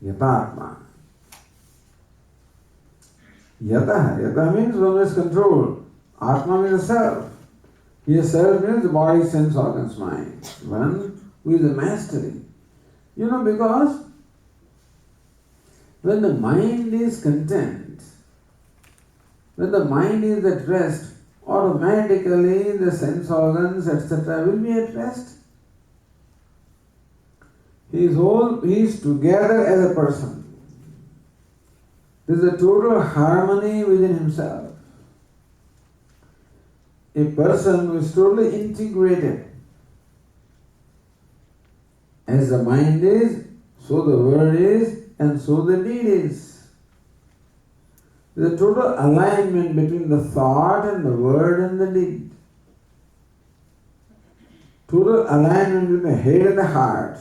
Yatatma. Yata means one who has control. Atma means the self. Here self means the body, sense, organs, mind. One who is the mastery. Because when the mind is content, when the mind is at rest, automatically the sense organs, etc. will be at rest. He is together as a person. There is a total harmony within himself. A person who is totally integrated. As the mind is, so the word is, and so the deed is. There is a total alignment between the thought and the word and the deed. Total alignment between the head and the heart.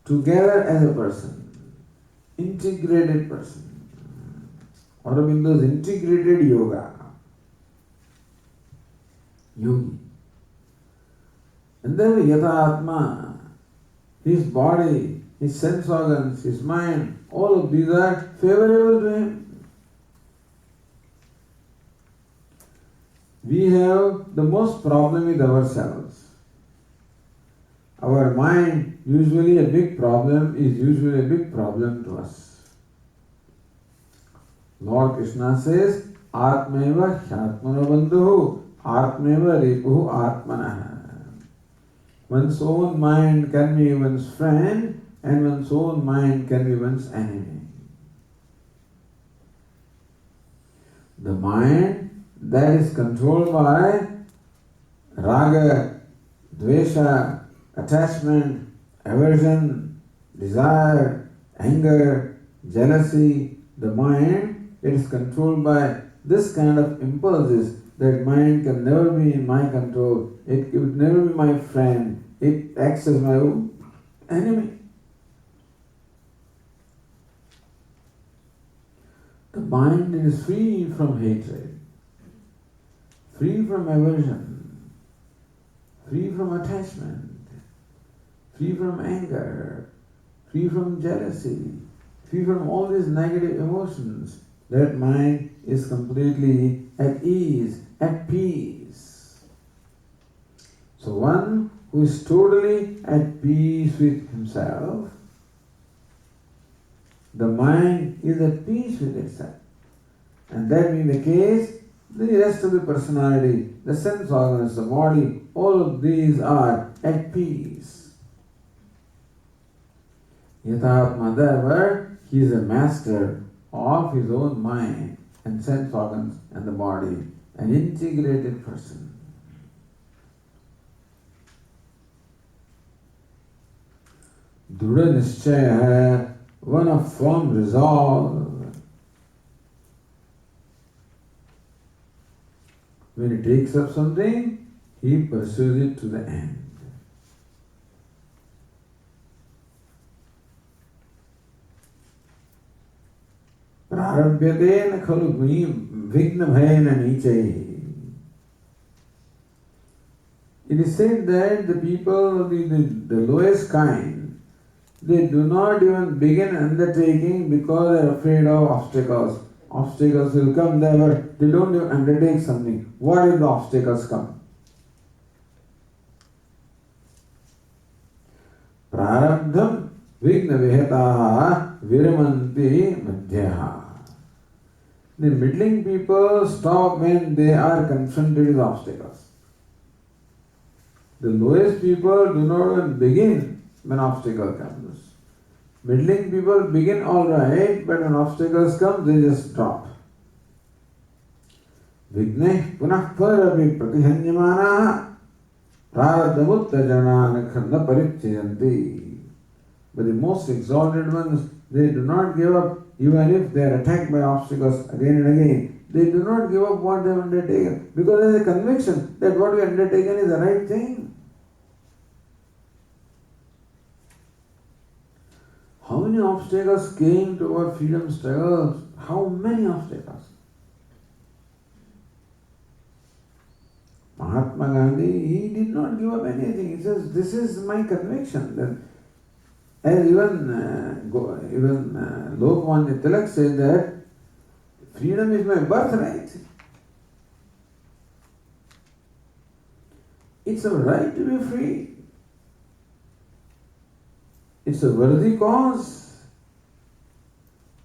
Together as a person. Integrated person. Aurobindo's integrated yoga. Yogi. And then Yata Atma, his body, his sense organs, his mind, all of these are favorable to him. we have the most problem with ourselves. Our mind, usually a big problem, is usually a big problem to us. Lord Krishna says, Atmeva Hyatmano Bandhu, Atmeva Ripuhu Atmanaha. One's own mind can be one's friend, and one's own mind can be one's enemy. The mind that is controlled by raga, dvesha, attachment, aversion, desire, anger, jealousy, the mind that is controlled by this kind of impulses, that mind can never be in my control, it would never be my friend, it acts as my enemy. The mind is free from hatred, free from aversion, free from attachment, free from anger, free from jealousy, free from all these negative emotions. That mind is completely at ease, at peace. So one who is totally at peace with himself, the mind is at peace with itself. And that being the case, the rest of the personality, the sense organs, the body, all of these are at peace. Yathatma, therefore, he is a master of his own mind and sense organs and the body, an integrated person. Dhrudha nischaya, one of firm resolve. When he takes up something, he pursues it to the end. Prarabhyate na khalu vigna bhayena niche. It is said that the people of the lowest kind, they do not even begin undertaking because they are afraid of obstacles. Obstacles will come there, they don't even undertake something. What if the obstacles come? Prarabdham vigna vihataha viramanti madhyaha. The middling people stop when they are confronted with obstacles. The lowest people do not even begin when obstacle comes. Middling people begin all right, but when obstacles come, they just drop. Vigneh punah paravi pratihanyamana prarabdhamutta janana khanna parichayanti. But the most exalted ones, they do not give up even if they are attacked by obstacles again and again. They do not give up what they have undertaken because there is a conviction that what we have undertaken is the right thing. How many obstacles came to our freedom struggles? How many obstacles? Mahatma Gandhi, he did not give up anything. He says, this is my conviction. That, and even Lokmanya Tilak said that freedom is my birthright. It's a right to be free. It's a worthy cause,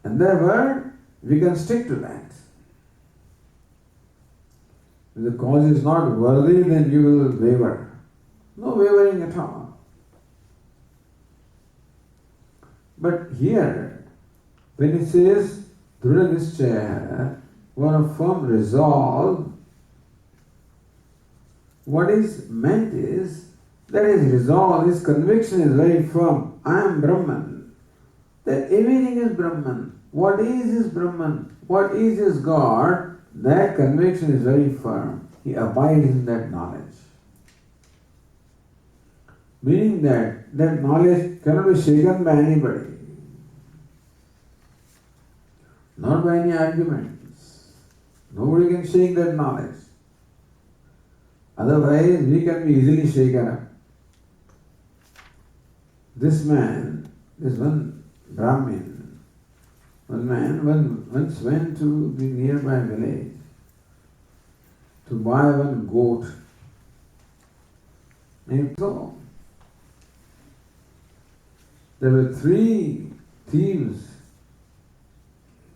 and therefore we can stick to that. If the cause is not worthy, then you will waver. No wavering at all. But here, when it says Dhrudha nischaya, one of firm resolve, what is meant is that his resolve, his conviction is very firm. I am Brahman. That everything is Brahman. What is Brahman? What is his God? That conviction is very firm. He abides in that knowledge. Meaning that knowledge cannot be shaken by anybody. Not by any arguments. Nobody can shake that knowledge. Otherwise, we can be easily shaken up. This man, this one Brahmin, one man once went to the nearby village to buy one goat. And so, there were 3 thieves,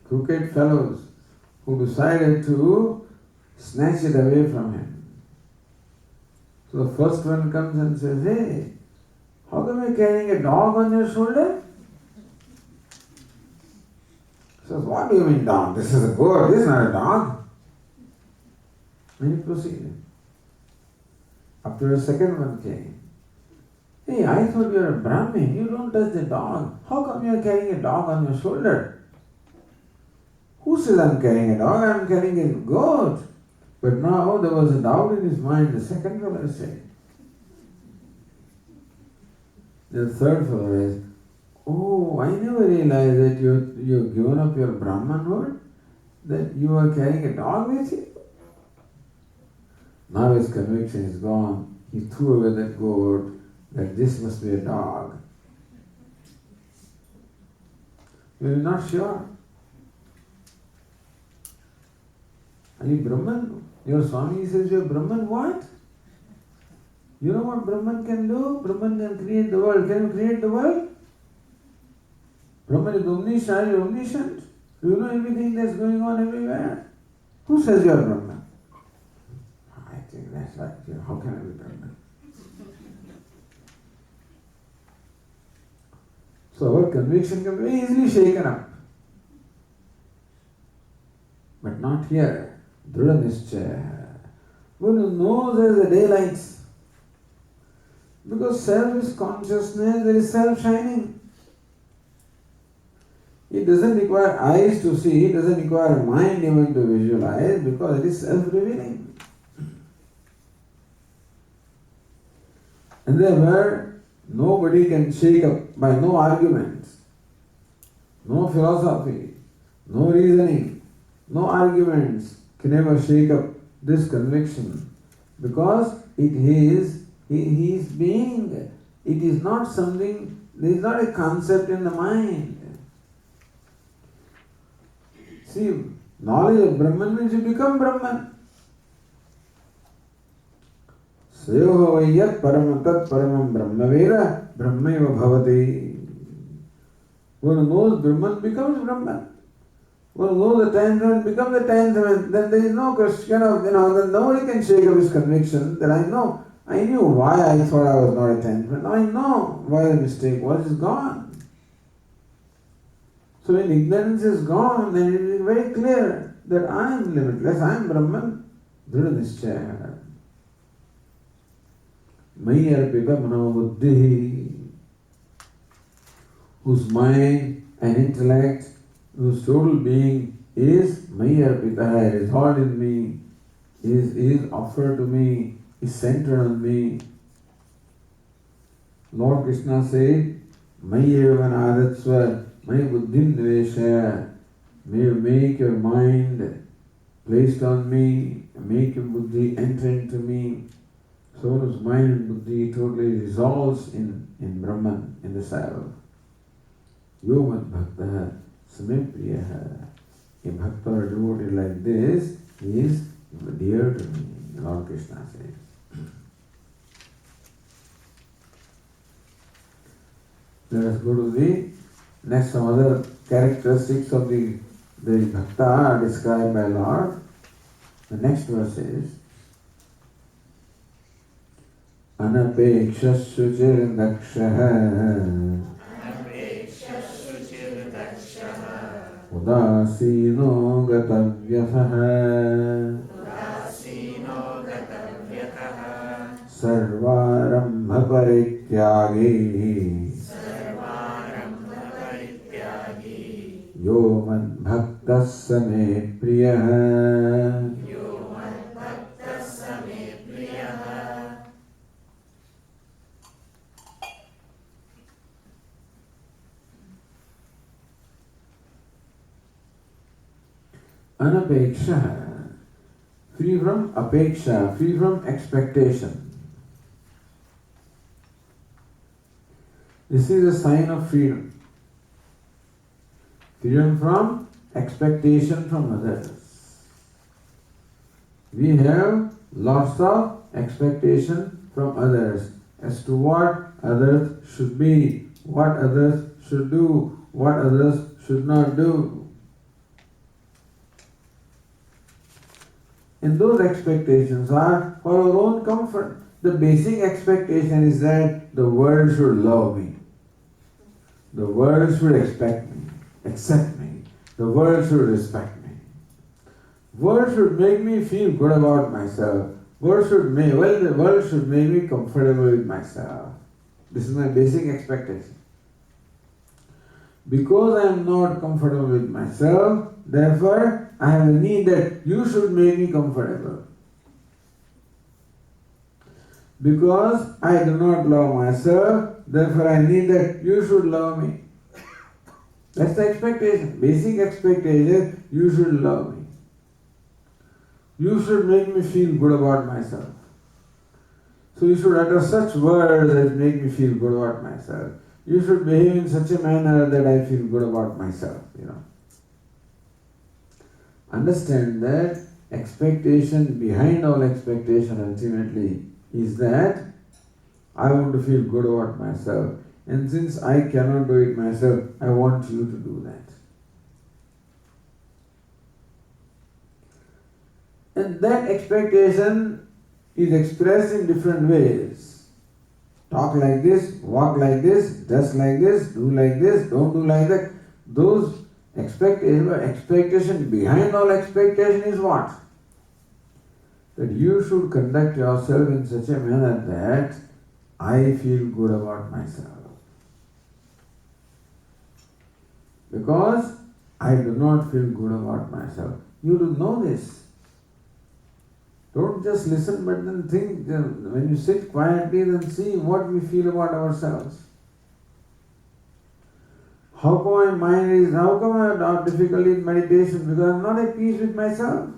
crooked fellows, who decided to snatch it away from him. So the first one comes and says, "Hey, how come you're carrying a dog on your shoulder?" He says, "What do you mean dog? This is a goat, this is not a dog." And he proceeded. After a second one came. "Hey, I thought you were a Brahmin, you don't touch the dog. How come you are carrying a dog on your shoulder?" "Who says I'm carrying a dog? I'm carrying a goat." But now there was a doubt in his mind. The second fellow said. The third fellow is, "Oh, I never realized that you've given up your Brahmanhood, that you are carrying a dog with you." Now his conviction is gone. He threw away that goat, that this must be a dog. You're not sure. Are you Brahman? Your Swami says you're Brahman. What? You know what Brahman can do? Brahman can create the world. Can you create the world? Brahman is omniscient. You're omniscient. You know everything that's going on everywhere. Who says you're Brahman? I think that's right. How can I be Brahman? So our conviction can be easily shaken up. But not here. Drudha Nischaya. One who knows as the daylight. Because self is consciousness, there is self shining. It doesn't require eyes to see, it doesn't require a mind even to visualize, because it is self-revealing. And there nobody can shake up by no arguments, no philosophy, no reasoning, no arguments can ever shake up this conviction, because it is his being. It is not something, there is not a concept in the mind. See, knowledge of Brahman means you become Brahman. Sayoha vayyat paramatat paramam brahmavera brahmaiva bhavati. One who knows Brahman becomes Brahman. One who knows the 10th heaven becomes the 10th heaven. Then there is no question of, then nobody can shake up his conviction that I knew why I thought I was not a 10th heaven. Now I know why the mistake was, is gone. So when ignorance is gone, then it is very clear that I am limitless, I am Brahman. Drudha Nischaya. Mayi arpita mano buddhi, whose mind and intellect, whose total being is Mayi arpita, is all in me, is offered to me, is centered on me. Lord Krishna said, Mayi eva nadatsva, Mayi buddhim nivesha. May you make your mind placed on me, make your buddhi enter into me. So whose mind and buddhi totally resolves in Brahman, in the self. Yo mat bhakta same priyaha. A bhakta or devotee like this is dear to me, Lord Krishna says. Let us go to the next, some other characteristics of the bhakta are described by Lord. The next verse is Anapeksha suchir dakshaha Udasino gatavyasaha Sarvarambha parityagi Yo mad bhaktas same priyaha. Anapeksha, free from apeksha, free from expectation. This is a sign of freedom. Freedom from expectation from others. We have lots of expectation from others as to what others should be, what others should do, what others should not do. And those expectations are for our own comfort. The basic expectation is that the world should love me. The world should expect me, accept me. The world should respect me. World should make me feel good about myself. The world should make me comfortable with myself. This is my basic expectation. Because I am not comfortable with myself, therefore I have a need that you should make me comfortable. Because I do not love myself, therefore I need that you should love me. That's the expectation. Basic expectation, you should love me. You should make me feel good about myself. So you should utter such words that make me feel good about myself. You should behave in such a manner that I feel good about myself, Understand that expectation behind all expectation ultimately is that I want to feel good about myself. And since I cannot do it myself, I want you to do that. And that expectation is expressed in different ways. Talk like this, walk like this, dress like this, do like this, don't do like that. Those expectation behind all expectation is what? That you should conduct yourself in such a manner that I feel good about myself. Because I do not feel good about myself. You do know this. Don't just listen but then think, when you sit quietly, then see what we feel about ourselves. How come I have difficulty in meditation? Because I am not at peace with myself.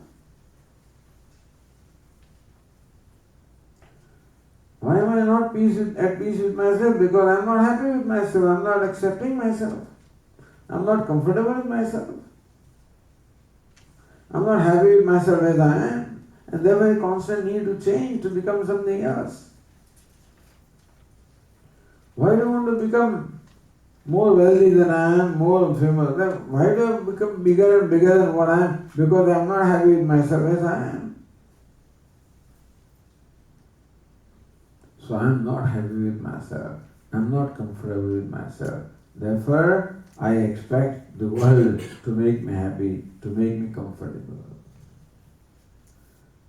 Why am I not at peace with myself? Because I am not happy with myself. I am not accepting myself. I am not comfortable with myself. I am not happy with myself as I am. And therefore a constant need to change, to become something else. Why do I want to become more wealthy than I am, more famous? Why do I become bigger and bigger than what I am? Because I am not happy with myself as I am. So I am not happy with myself. I am not comfortable with myself. Therefore, I expect the world to make me happy, to make me comfortable.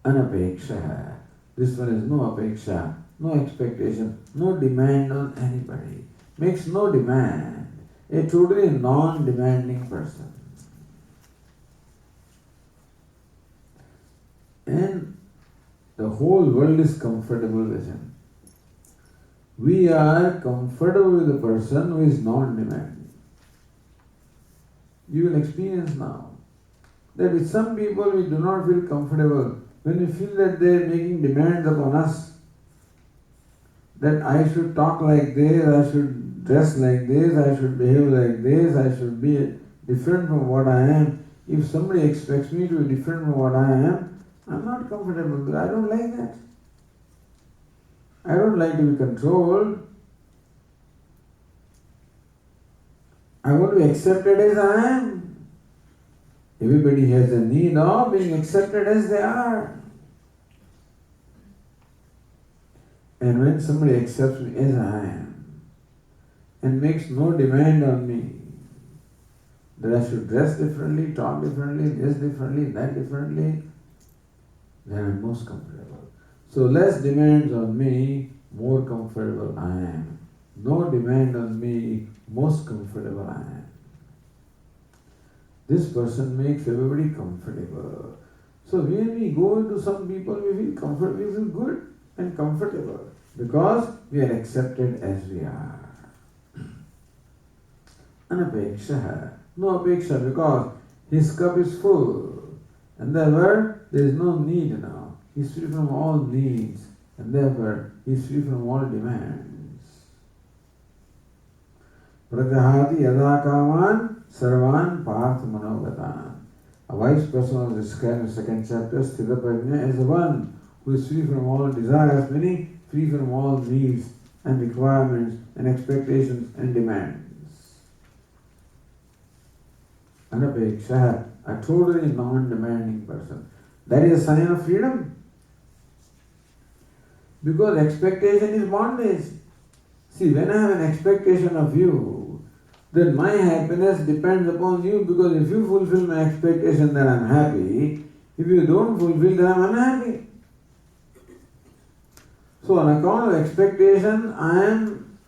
Anapeksha. This one is no apeksha, no expectation, no demand on anybody. Makes no demand. A totally non-demanding person. And the whole world is comfortable with him. We are comfortable with a person who is non-demanding. You will experience now that with some people we do not feel comfortable. When we feel that they are making demands upon us, that I should talk like this, I should dress like this, I should behave like this, I should be different from what I am. If somebody expects me to be different from what I am, I'm not comfortable because I don't like that. I don't like to be controlled. I want to be accepted as I am. Everybody has a need of being accepted as they are. And when somebody accepts me as I am and makes no demand on me that I should dress differently, talk differently, this differently, that differently, then I'm most comfortable. So less demands on me, more comfortable I am. No demand on me, most comfortable I am. This person makes everybody comfortable. So when we go into some people, we feel comfortable, we feel good and comfortable because we are accepted as we are. Anapeksha. No apeksha because his cup is full and therefore there is no need now. He is free from all needs and therefore he is free from all demands. Prajahati yada kaman sarvan parth manogatan. A wise person was described in the second chapter, Sthitaprajna, as the one who is free from all desires, meaning free from all needs and requirements and expectations and demands. Anapeksha, a totally non-demanding person. That is a sign of freedom. Because expectation is bondage. See, when I have an expectation of you, then my happiness depends upon you, because if you fulfill my expectation, then I am happy. If you don't fulfill, then I am unhappy. So on account of expectation, I am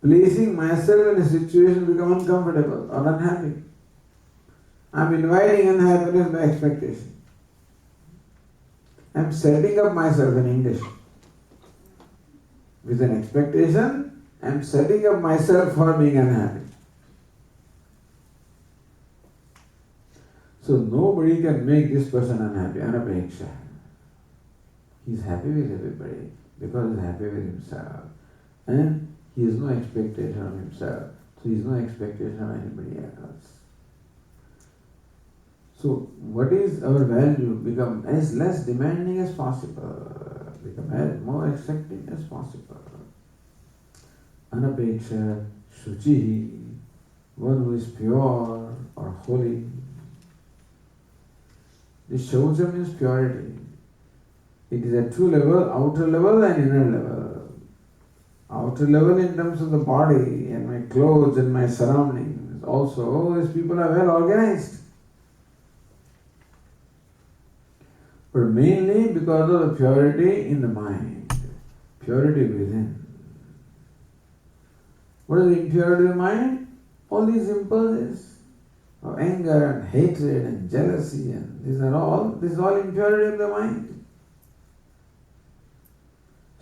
placing myself in a situation to become uncomfortable or unhappy. I am inviting unhappiness by expectation. I am setting up myself in English. With an expectation, I am setting up myself for being unhappy. So nobody can make this person unhappy. Anapeksha. He is happy with everybody because he is happy with himself. And he has no expectation of himself. So he has no expectation of anybody else. So what is our value? Become as less demanding as possible. Become as more accepting as possible. Anapeksha, Shuchihi, one who is pure or holy. The Shaucha means purity. It is at two levels, outer level and inner level. Outer level in terms of the body and my clothes and my surroundings. Also, these people are well organized. But mainly because of the purity in the mind, purity within. What is the impurity of the mind? All these impulses of anger and hatred and jealousy, and this is all impurity of the mind.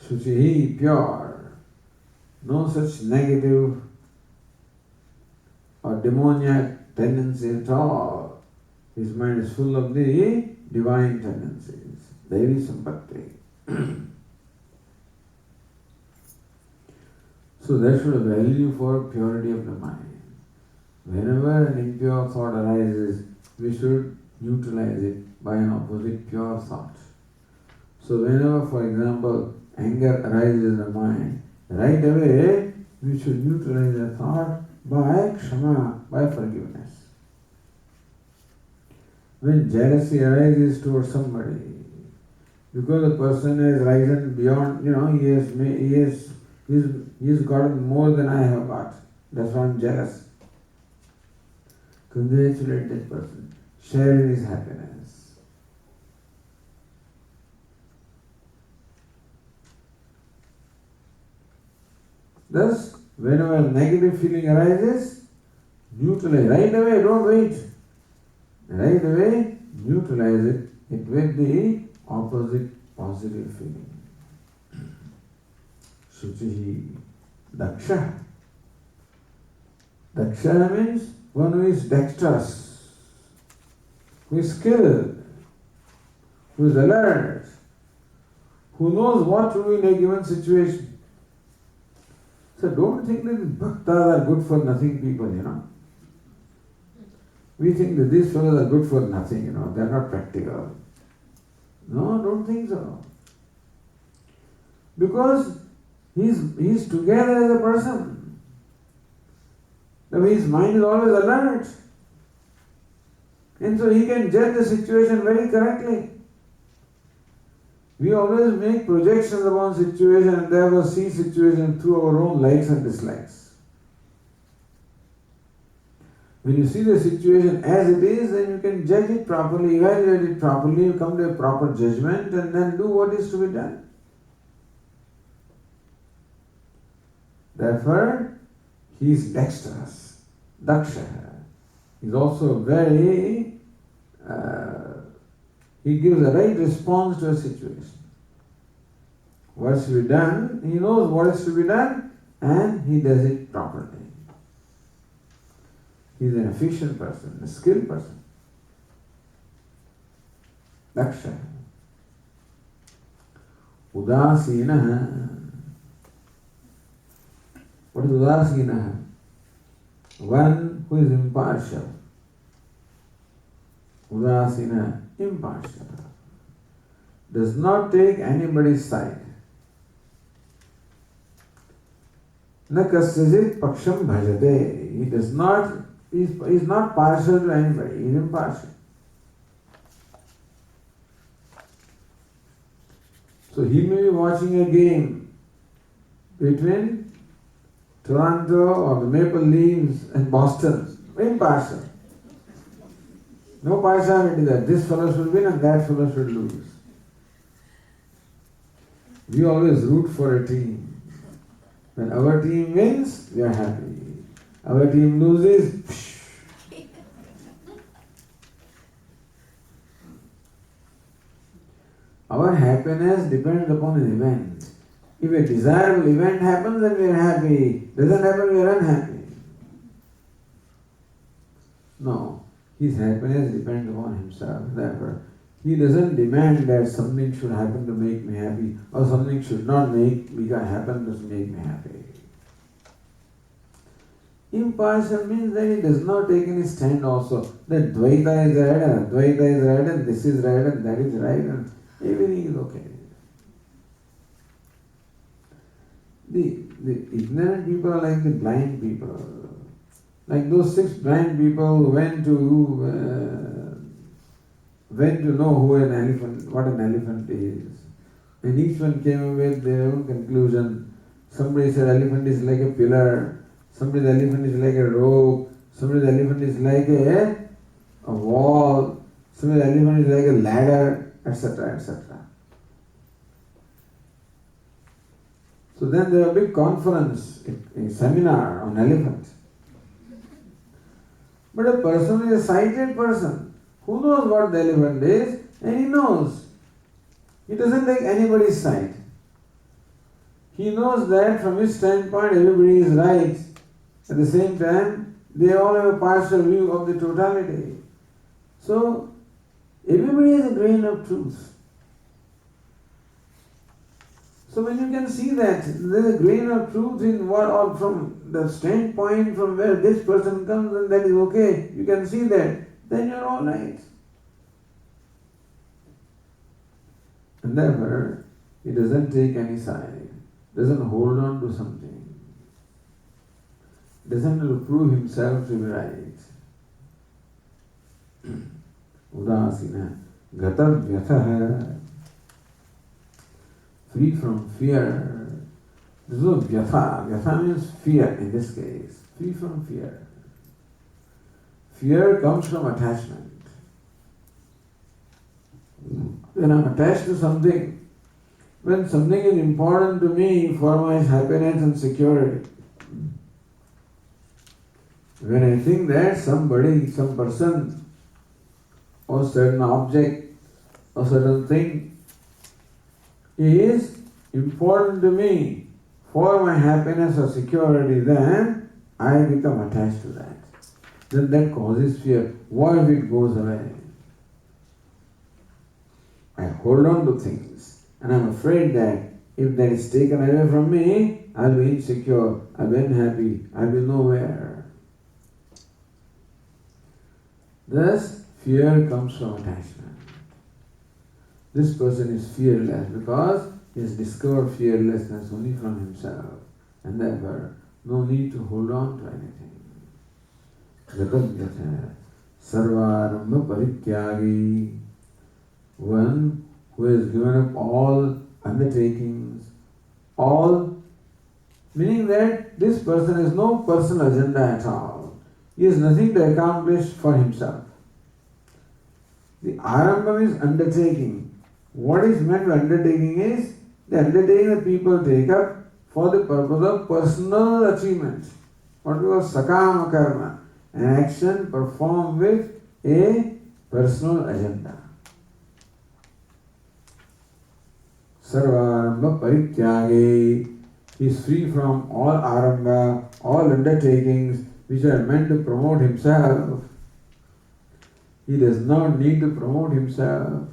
Shuchihi, pure, no such negative or demoniac tendency at all. His mind is full of the divine tendencies, Devi Sampatti. So there should be value for purity of the mind. Whenever an impure thought arises, we should neutralize it by an opposite pure thought. So whenever, for example, anger arises in the mind, right away we should neutralize the thought by kshama, by forgiveness. When jealousy arises towards somebody, because the person has risen beyond, he's gotten more than I have got. That's why I'm jealous. Congratulate that person. Share his happiness. Thus, whenever a negative feeling arises, neutralize. Right away, don't wait. Right away, neutralize it with the opposite positive feeling. Shuchihi, Daksha. Daksha means one who is dexterous, who is skilled, who is alert, who knows what to do in a given situation. So don't think that bhaktas are good for nothing people, We think that these fellows are good for nothing, they are not practical. No, don't think so. Because he's together as a person. His mind is always alert. And so he can judge the situation very correctly. We always make projections upon situation and therefore see situation through our own likes and dislikes. When you see the situation as it is, then you can judge it properly, evaluate it properly, you come to a proper judgment and then do what is to be done. Therefore, he is dexterous, daksha. He is also very, he gives a right response to a situation. What is to be done, he knows what is to be done and he does it properly. He is an efficient person, a skilled person. Daksha. Udasinaha. What is udasinaha? one who is impartial. Udasina, impartial. Does not take anybody's side. Na kasyajit paksham bhajate. He does not, he is not partial to anybody, he is impartial. So he may be watching a game between Toronto or the Maple Leafs and Boston. Impartial. No partiality that this fellow should win and that fellow should lose. We always root for a team. When our team wins, we are happy. Our team loses, psh. Our happiness depends upon an event. If a desirable event happens, then we are happy. Doesn't happen, we are unhappy. No, his happiness depends upon himself. Therefore, he doesn't demand that something should happen to make me happy or something should not happen to make me happy. Impartial means that he does not take any stand also. That Dvaita is right and Advaita is right and this is right and that is right and everything is okay. The ignorant people are like the blind people. Like those 6 blind people who went to know what an elephant is. And each one came up with their own conclusion. Somebody said elephant is like a pillar. Somebody said elephant is like a rope. Somebody said elephant is like a wall. Somebody said elephant is like a ladder, etc., etc. So then there was a big conference, a seminar on elephant. But a person is a sighted person who knows what the elephant is, and he knows. He doesn't take anybody's side. He knows that from his standpoint everybody is right. At the same time, they all have a partial view of the totality. So, everybody has a grain of truth. So when you can see that there is a grain of truth in what, or from the standpoint from where this person comes, and that is okay, you can see that, then you are all right. And therefore, he doesn't take any side, doesn't hold on to something, doesn't have to prove himself to be right. Udasina, gata vyatha, free from fear. There is no vyatha. Vyatha means fear in this case. Free from fear. Fear comes from attachment. When I am attached to something, when something is important to me for my happiness and security, when I think that somebody, some person, or certain object, or certain thing is important to me for my happiness or security, then I become attached to that. Then that causes fear. What if it goes away? I hold on to things and I'm afraid that if that is taken away from me, I'll be insecure, I'll be unhappy, I'll be nowhere. Thus, fear comes from attachment. This person is fearless because he has discovered fearlessness only from himself, and therefore no need to hold on to anything. Jatavyatha sarvarambha parityagi, one who has given up all undertakings, all, meaning that this person has no personal agenda at all. He has nothing to accomplish for himself. The arambha is undertaking. What is meant by undertaking is the undertaking that people take up for the purpose of personal achievement. What we call sakama karma, an action performed with a personal agenda. Sarvarambha parityage, he is free from all arambha, all undertakings which are meant to promote himself. He does not need to promote himself.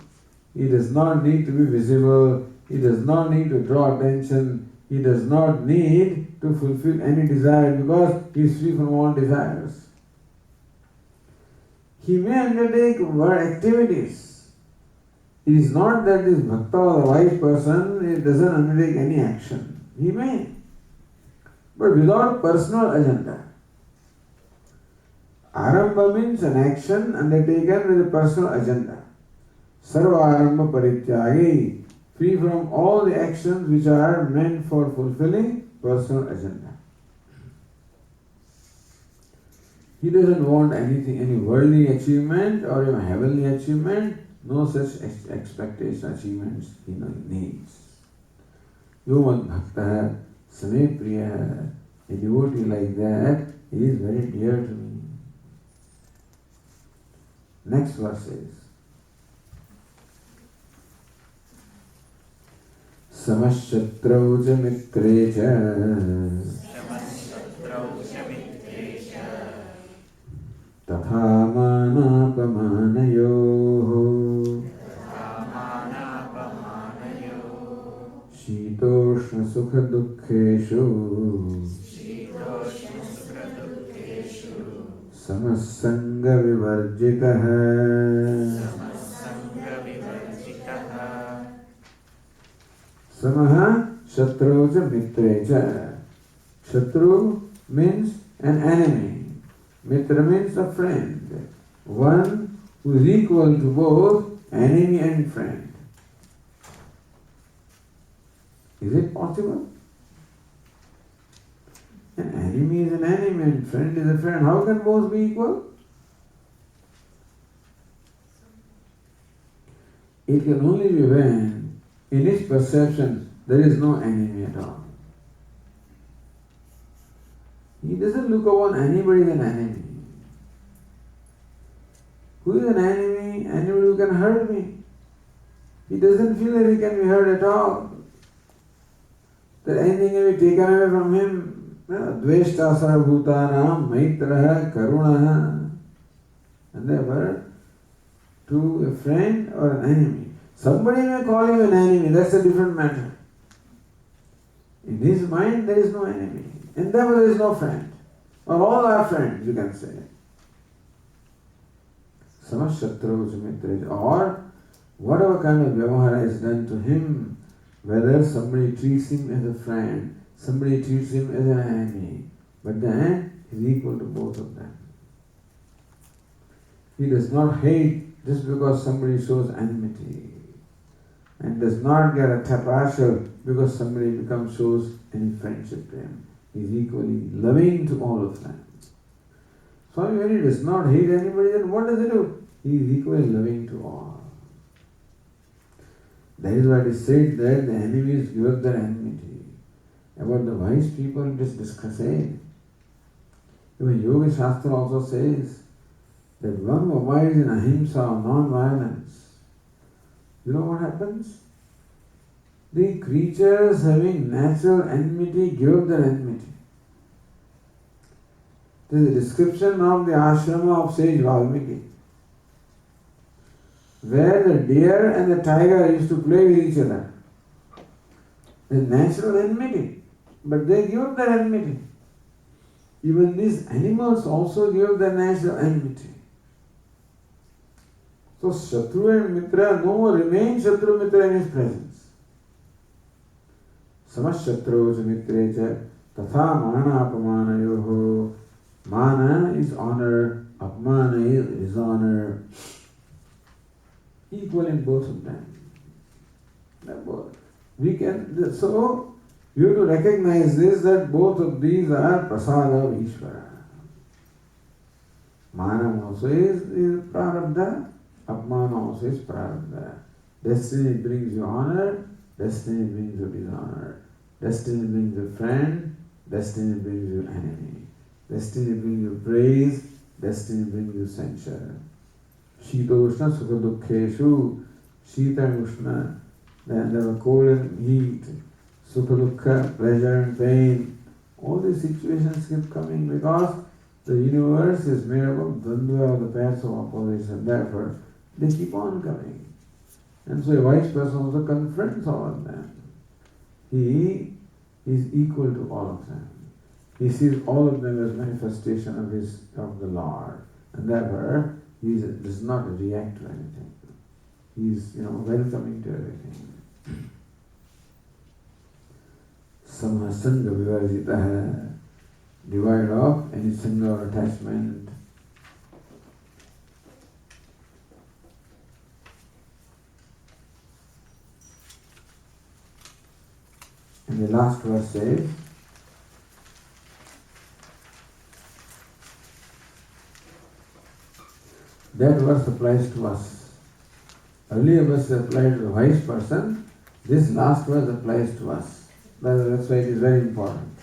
He does not need to be visible. He does not need to draw attention. He does not need to fulfill any desire because he is free from all desires. He may undertake activities. It is not that this bhakta or the wise person doesn't undertake any action. He may, but without personal agenda. Arambha means an action undertaken with a personal agenda. Sarva arambha parityagi, free from all the actions which are meant for fulfilling personal agenda. He doesn't want anything, any worldly achievement or even heavenly achievement. No such expectation, achievements he needs. Yoman bhakta same priya, a devotee like that, he is very dear to me. Next verse says, Samashatrau ca mitre ca tatha manapamanayoh shitoshna sukha dukkheshu samasanga vivarjitah. Samaha shatrau ca mitre ca. Shatru means an enemy. Mitra means a friend. One who is equal to both enemy and friend. Is it possible? An enemy is an enemy and friend is a friend. How can both be equal? It can only be when, in his perception, there is no enemy at all. He doesn't look upon anybody as an enemy. Who is an enemy? Anybody who can hurt me. He doesn't feel that he can be hurt at all. That anything can be taken away from him. Dveshta sarvabhutanam maitraha karunaha. And therefore, to a friend or an enemy. Somebody may call you an enemy, that's a different matter. In his mind, there is no enemy. And therefore there is no friend. Or all are friends, you can say. Samashatrau Sumitreja. Or whatever kind of vyavahara is done to him, whether somebody treats him as a friend, somebody treats him as an enemy, but then he is equal to both of them. He does not hate just because somebody shows enmity, and does not get a tapashal because somebody shows any friendship to him. He is equally loving to all of them. So when he does not hate anybody, then what does he do? He is equally loving to all. That is why it is said that the enemies give up their enmity. About the wise people, it is discussed. Even Yoga Shastra also says that one who abides in ahimsa or non-violence, you know what happens? The creatures having natural enmity give up their enmity. This is a description of the ashrama of sage Valmiki, where the deer and the tiger used to play with each other. There is natural enmity, but they give up their enmity. Even these animals also give up their natural enmity. So Shatru and Mitra no more remain Shatru Mitra in his presence. Samashatrau Mitreja tatha mana apamanayoho. Mana is honor, apmana is dishonor. Equal in both of them. We have to recognize this, that both of these are prasada of Ishvara. Mana also is prarabdha, apmana also is prarabdha. Destiny brings you honor, destiny brings you dishonor. Destiny brings you friend, destiny brings you enemy. Destiny brings you praise, destiny brings you censure. Shita Ushna Sukha Dukkheshu. Shita and Ushna, the cold and heat. Sukha Dukkha, pleasure and pain. All these situations keep coming because the universe is made up of Dvandva, of the pairs of opposition. Therefore, they keep on coming. And so a wise person also confronts all of them. He He is equal to all of them. He sees all of them as manifestation of the Lord, and therefore he does not react to anything. He is, welcoming to everything. Samha sangha vivarjitaha, devoid of any sangha or attachment. And the last verse says, that verse applies to us. Earlier verse applied to the wise person, this last verse applies to us. That's why it is very important.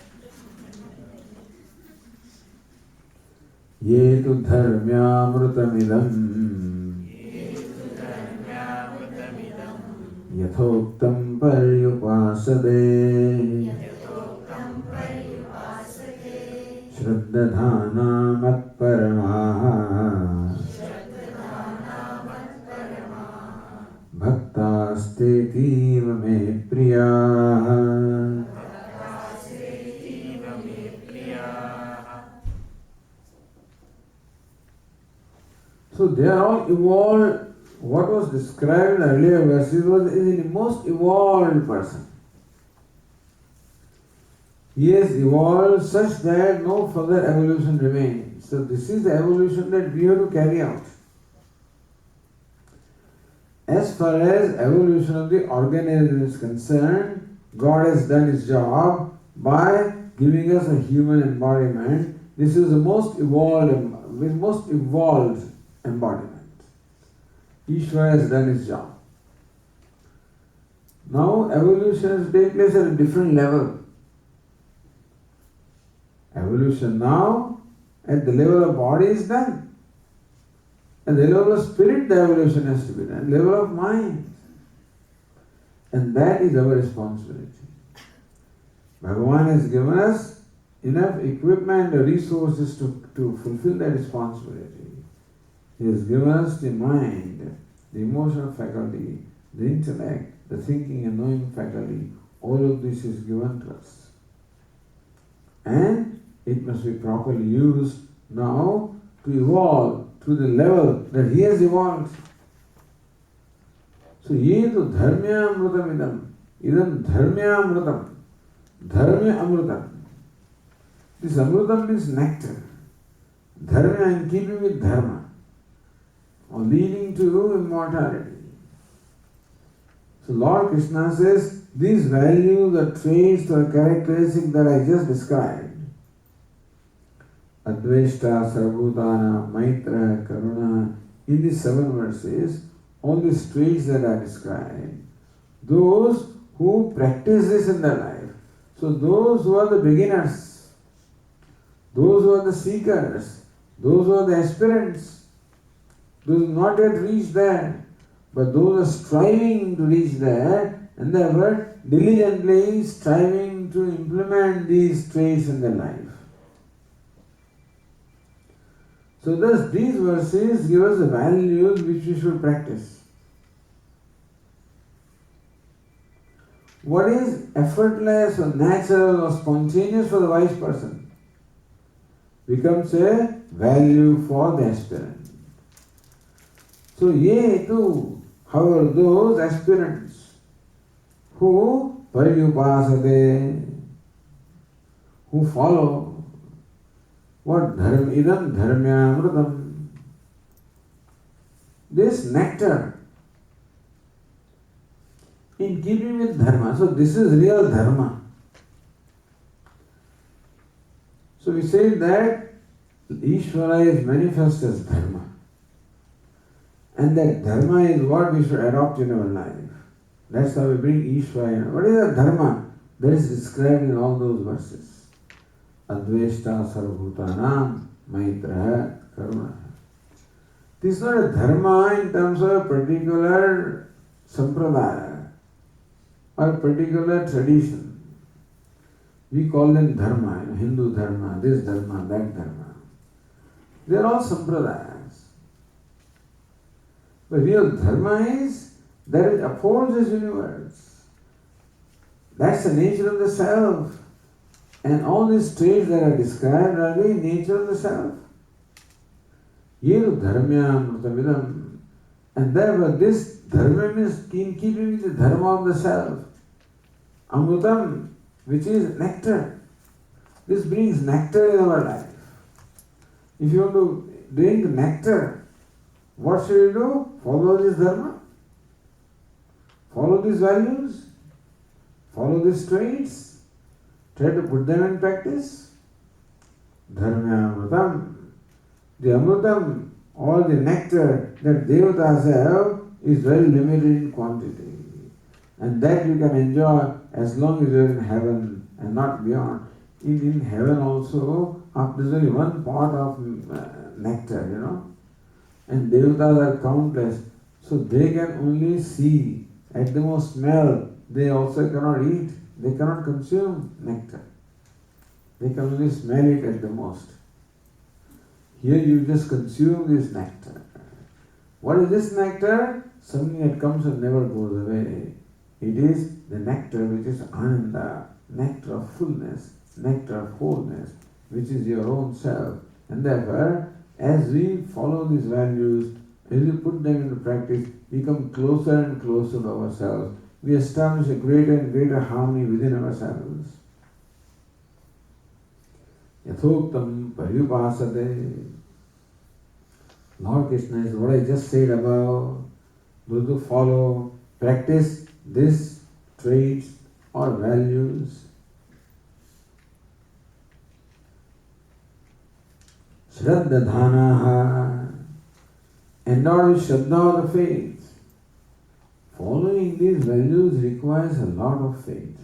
Ye tu dharmyamrutamidam yathoktam paryupasade shraddhana matparamaha bhaktastetiva me priyaha. So they are all evolved. What was described in earlier verses is the most evolved person. He has evolved such that no further evolution remains. So this is the evolution that we have to carry out. As far as evolution of the organism is concerned, God has done His job by giving us a human embodiment. This is the most evolved embodiment. Ishvara has done his job. Now evolution has taken place at a different level. Evolution now at the level of body is done. At the level of spirit, the evolution has to be done. At the level of mind. And that is our responsibility. Bhagavan has given us enough equipment and resources to fulfill that responsibility. He has given us the mind, the emotional faculty, the intellect, the thinking and knowing faculty. All of this is given to us. And it must be properly used now to evolve to the level that He has evolved. So, ye tu dharmya amrutam idam dharmya amrutam, dharmya amrutam. This amrutam means nectar. Dharma in keeping with dharma, or leading to immortality. So Lord Krishna says, these values or traits or characteristics that I just described, Adveshta, Sarvabhutana, Maitra, Karuna, in these 7 verses, all these traits that are described, those who practice this in their life, so those who are the beginners, those who are the seekers, those who are the aspirants, those who not yet reached there, but those are striving to reach there, and they were diligently striving to implement these traits in their life. So thus these verses give us the values which we should practice. What is effortless or natural or spontaneous for the wise person becomes a value for the aspirant. So ye too, however, those aspirants who paryupasade, who follow what idam dharmyamrutam, this nectar in keeping with dharma. So this is real dharma. So we say that Ishvara is manifest as dharma. And that dharma is what we should adopt in our life. That's how we bring Ishvara in. What is that dharma? That is described in all those verses. Adveshta sarvabhutanam maitra karuna. This is not a dharma in terms of a particular sampradaya or a particular tradition. We call them dharma, Hindu dharma, this dharma, that dharma. They are all sampradayas. But real dharma is that it upholds this universe. That's the nature of the self. And all these traits that are described are the nature of the self. Yedu dharmya amritavidam. And therefore this dharma is in keeping with the dharma of the self. Amrutam, which is nectar. This brings nectar in our life. If you want to drink nectar, what should you do? Follow this dharma. Follow these values. Follow these traits. Try to put them in practice. Dharma amrutam. The amrutam, or the nectar that devatas have, is very limited in quantity. And that you can enjoy as long as you are in heaven and not beyond. In heaven also, there's only one part of nectar, And devatas are countless. So they can only see, at the most smell. They also cannot eat. They cannot consume nectar. They can only smell it at the most. Here you just consume this nectar. What is this nectar? Something that comes and never goes away. It is the nectar which is ananda, nectar of fullness, nectar of wholeness, which is your own self. And therefore, as we follow these values, as we put them into practice, we come closer and closer to ourselves. We establish a greater and greater harmony within ourselves. Yathoktam paryupasate. Lord Krishna is what I just said about those who follow, practice these traits or values. Shraddha dhanaha, endowed with Shraddha of the faith. Following these values requires a lot of faith.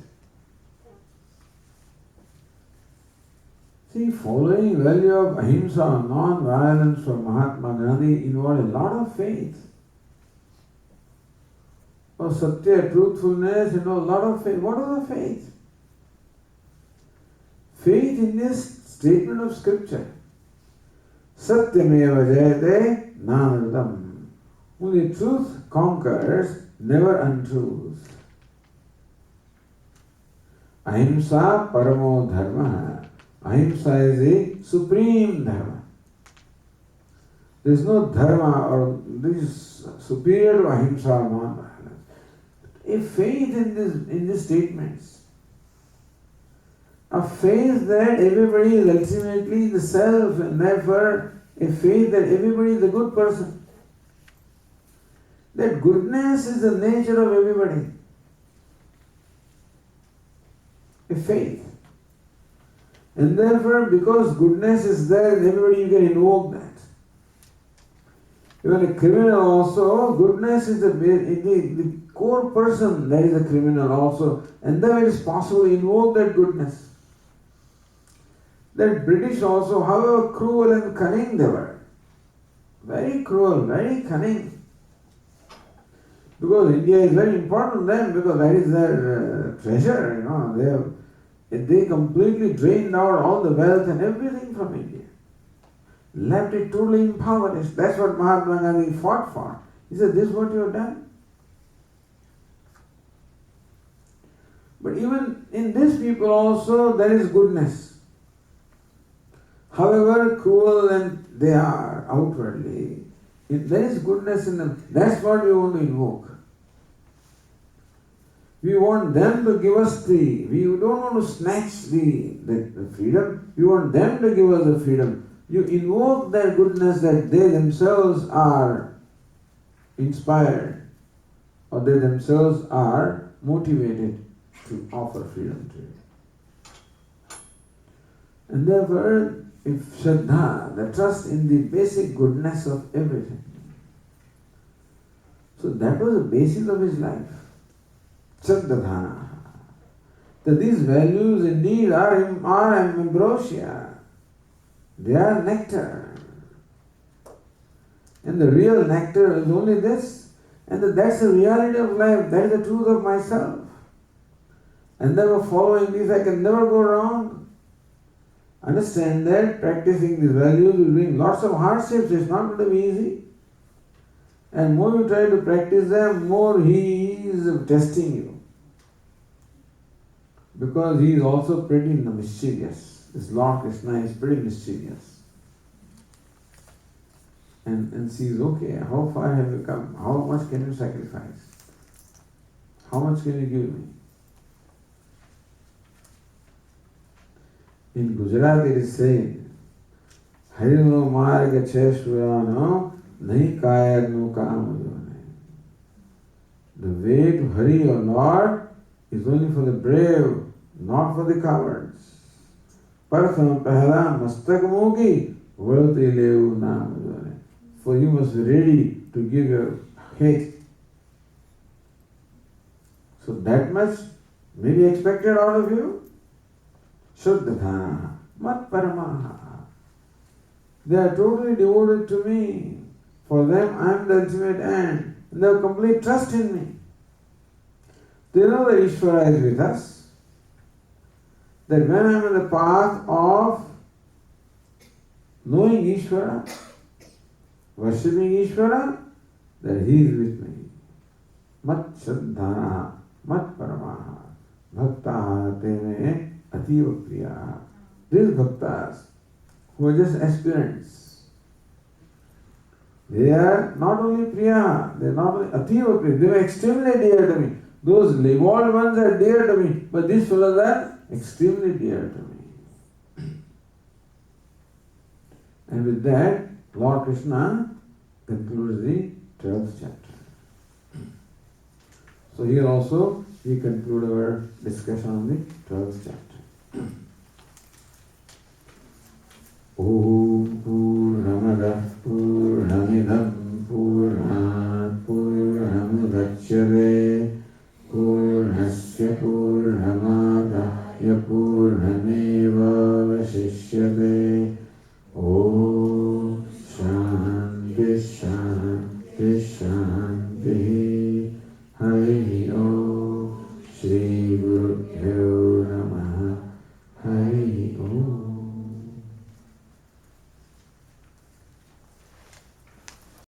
See, following value of ahimsa, non-violence for Mahatma Gandhi involved a lot of faith. Or satya, truthfulness, a lot of faith. What is the faith? Faith in this statement of scripture. Satyameva jayate nanardam. Only truth conquers, never untruth. Ahimsa paramo dharma. Ahimsa is the supreme dharma. There is no dharma or this is superior to ahimsa or non-violence. A faith in these statements. A faith that everybody is ultimately the self, and therefore a faith that everybody is a good person. That goodness is the nature of everybody. A faith. And therefore, because goodness is there in everybody, you can invoke that. Even a criminal also, goodness is the core person that is a criminal also. And then it is possible to invoke that goodness. That British also, however cruel and cunning they were. Very cruel, very cunning. Because India is very important to them, because that is their treasure, They completely drained out all the wealth and everything from India. Left it totally impoverished. That's what Mahatma Gandhi fought for. He said, this is what you have done. But even in these people also there is goodness. However cruel and they are outwardly, if there is goodness in them, that's what we want to invoke. We want them to give us we don't want to snatch the freedom, we want them to give us the freedom. You invoke their goodness that they themselves are inspired or they themselves are motivated to offer freedom to you. And therefore, if Shraddha, the trust in the basic goodness of everything. So that was the basis of his life. Shraddha. That these values indeed are ambrosia. They are nectar. And the real nectar is only this. And that's the reality of life. That is the truth of myself. And therefore following these I can never go wrong. Understand that practicing these values will bring lots of hardships. It's not going to be easy. And more you try to practice them, more he is testing you. because he is also pretty mischievous. This Lord Krishna is pretty mischievous. And sees, okay, how far have you come? How much can you sacrifice? How much can you give me? In Gujarat it is said, Harino marga cheshvayano nahi kayag no kamajone. The way to Hari or Lord is only for the brave, not for the cowards. Pratham pehla mastak mogi vrati levu namajone. For you must be ready to give your head. So that much may be expected out of you. Shuddhana, mat paramaha. They are totally devoted to me. For them I am the ultimate end. And they have complete trust in me. They know that Ishvara is with us. That when I am on the path of knowing Ishvara, worshipping Ishvara, that He is with me. Mat Shraddhana, Mat Paramaha, Bhaktaha Teme Ativa Priya. These bhaktas who are just aspirants, they are not only Priya, they are not only Ativa Priya, they are extremely dear to me. Those evolved ones are dear to me, but these fellows are extremely dear to me. And with that, Lord Krishna concludes the 12th chapter. So here also we conclude our discussion on the 12th chapter. Oh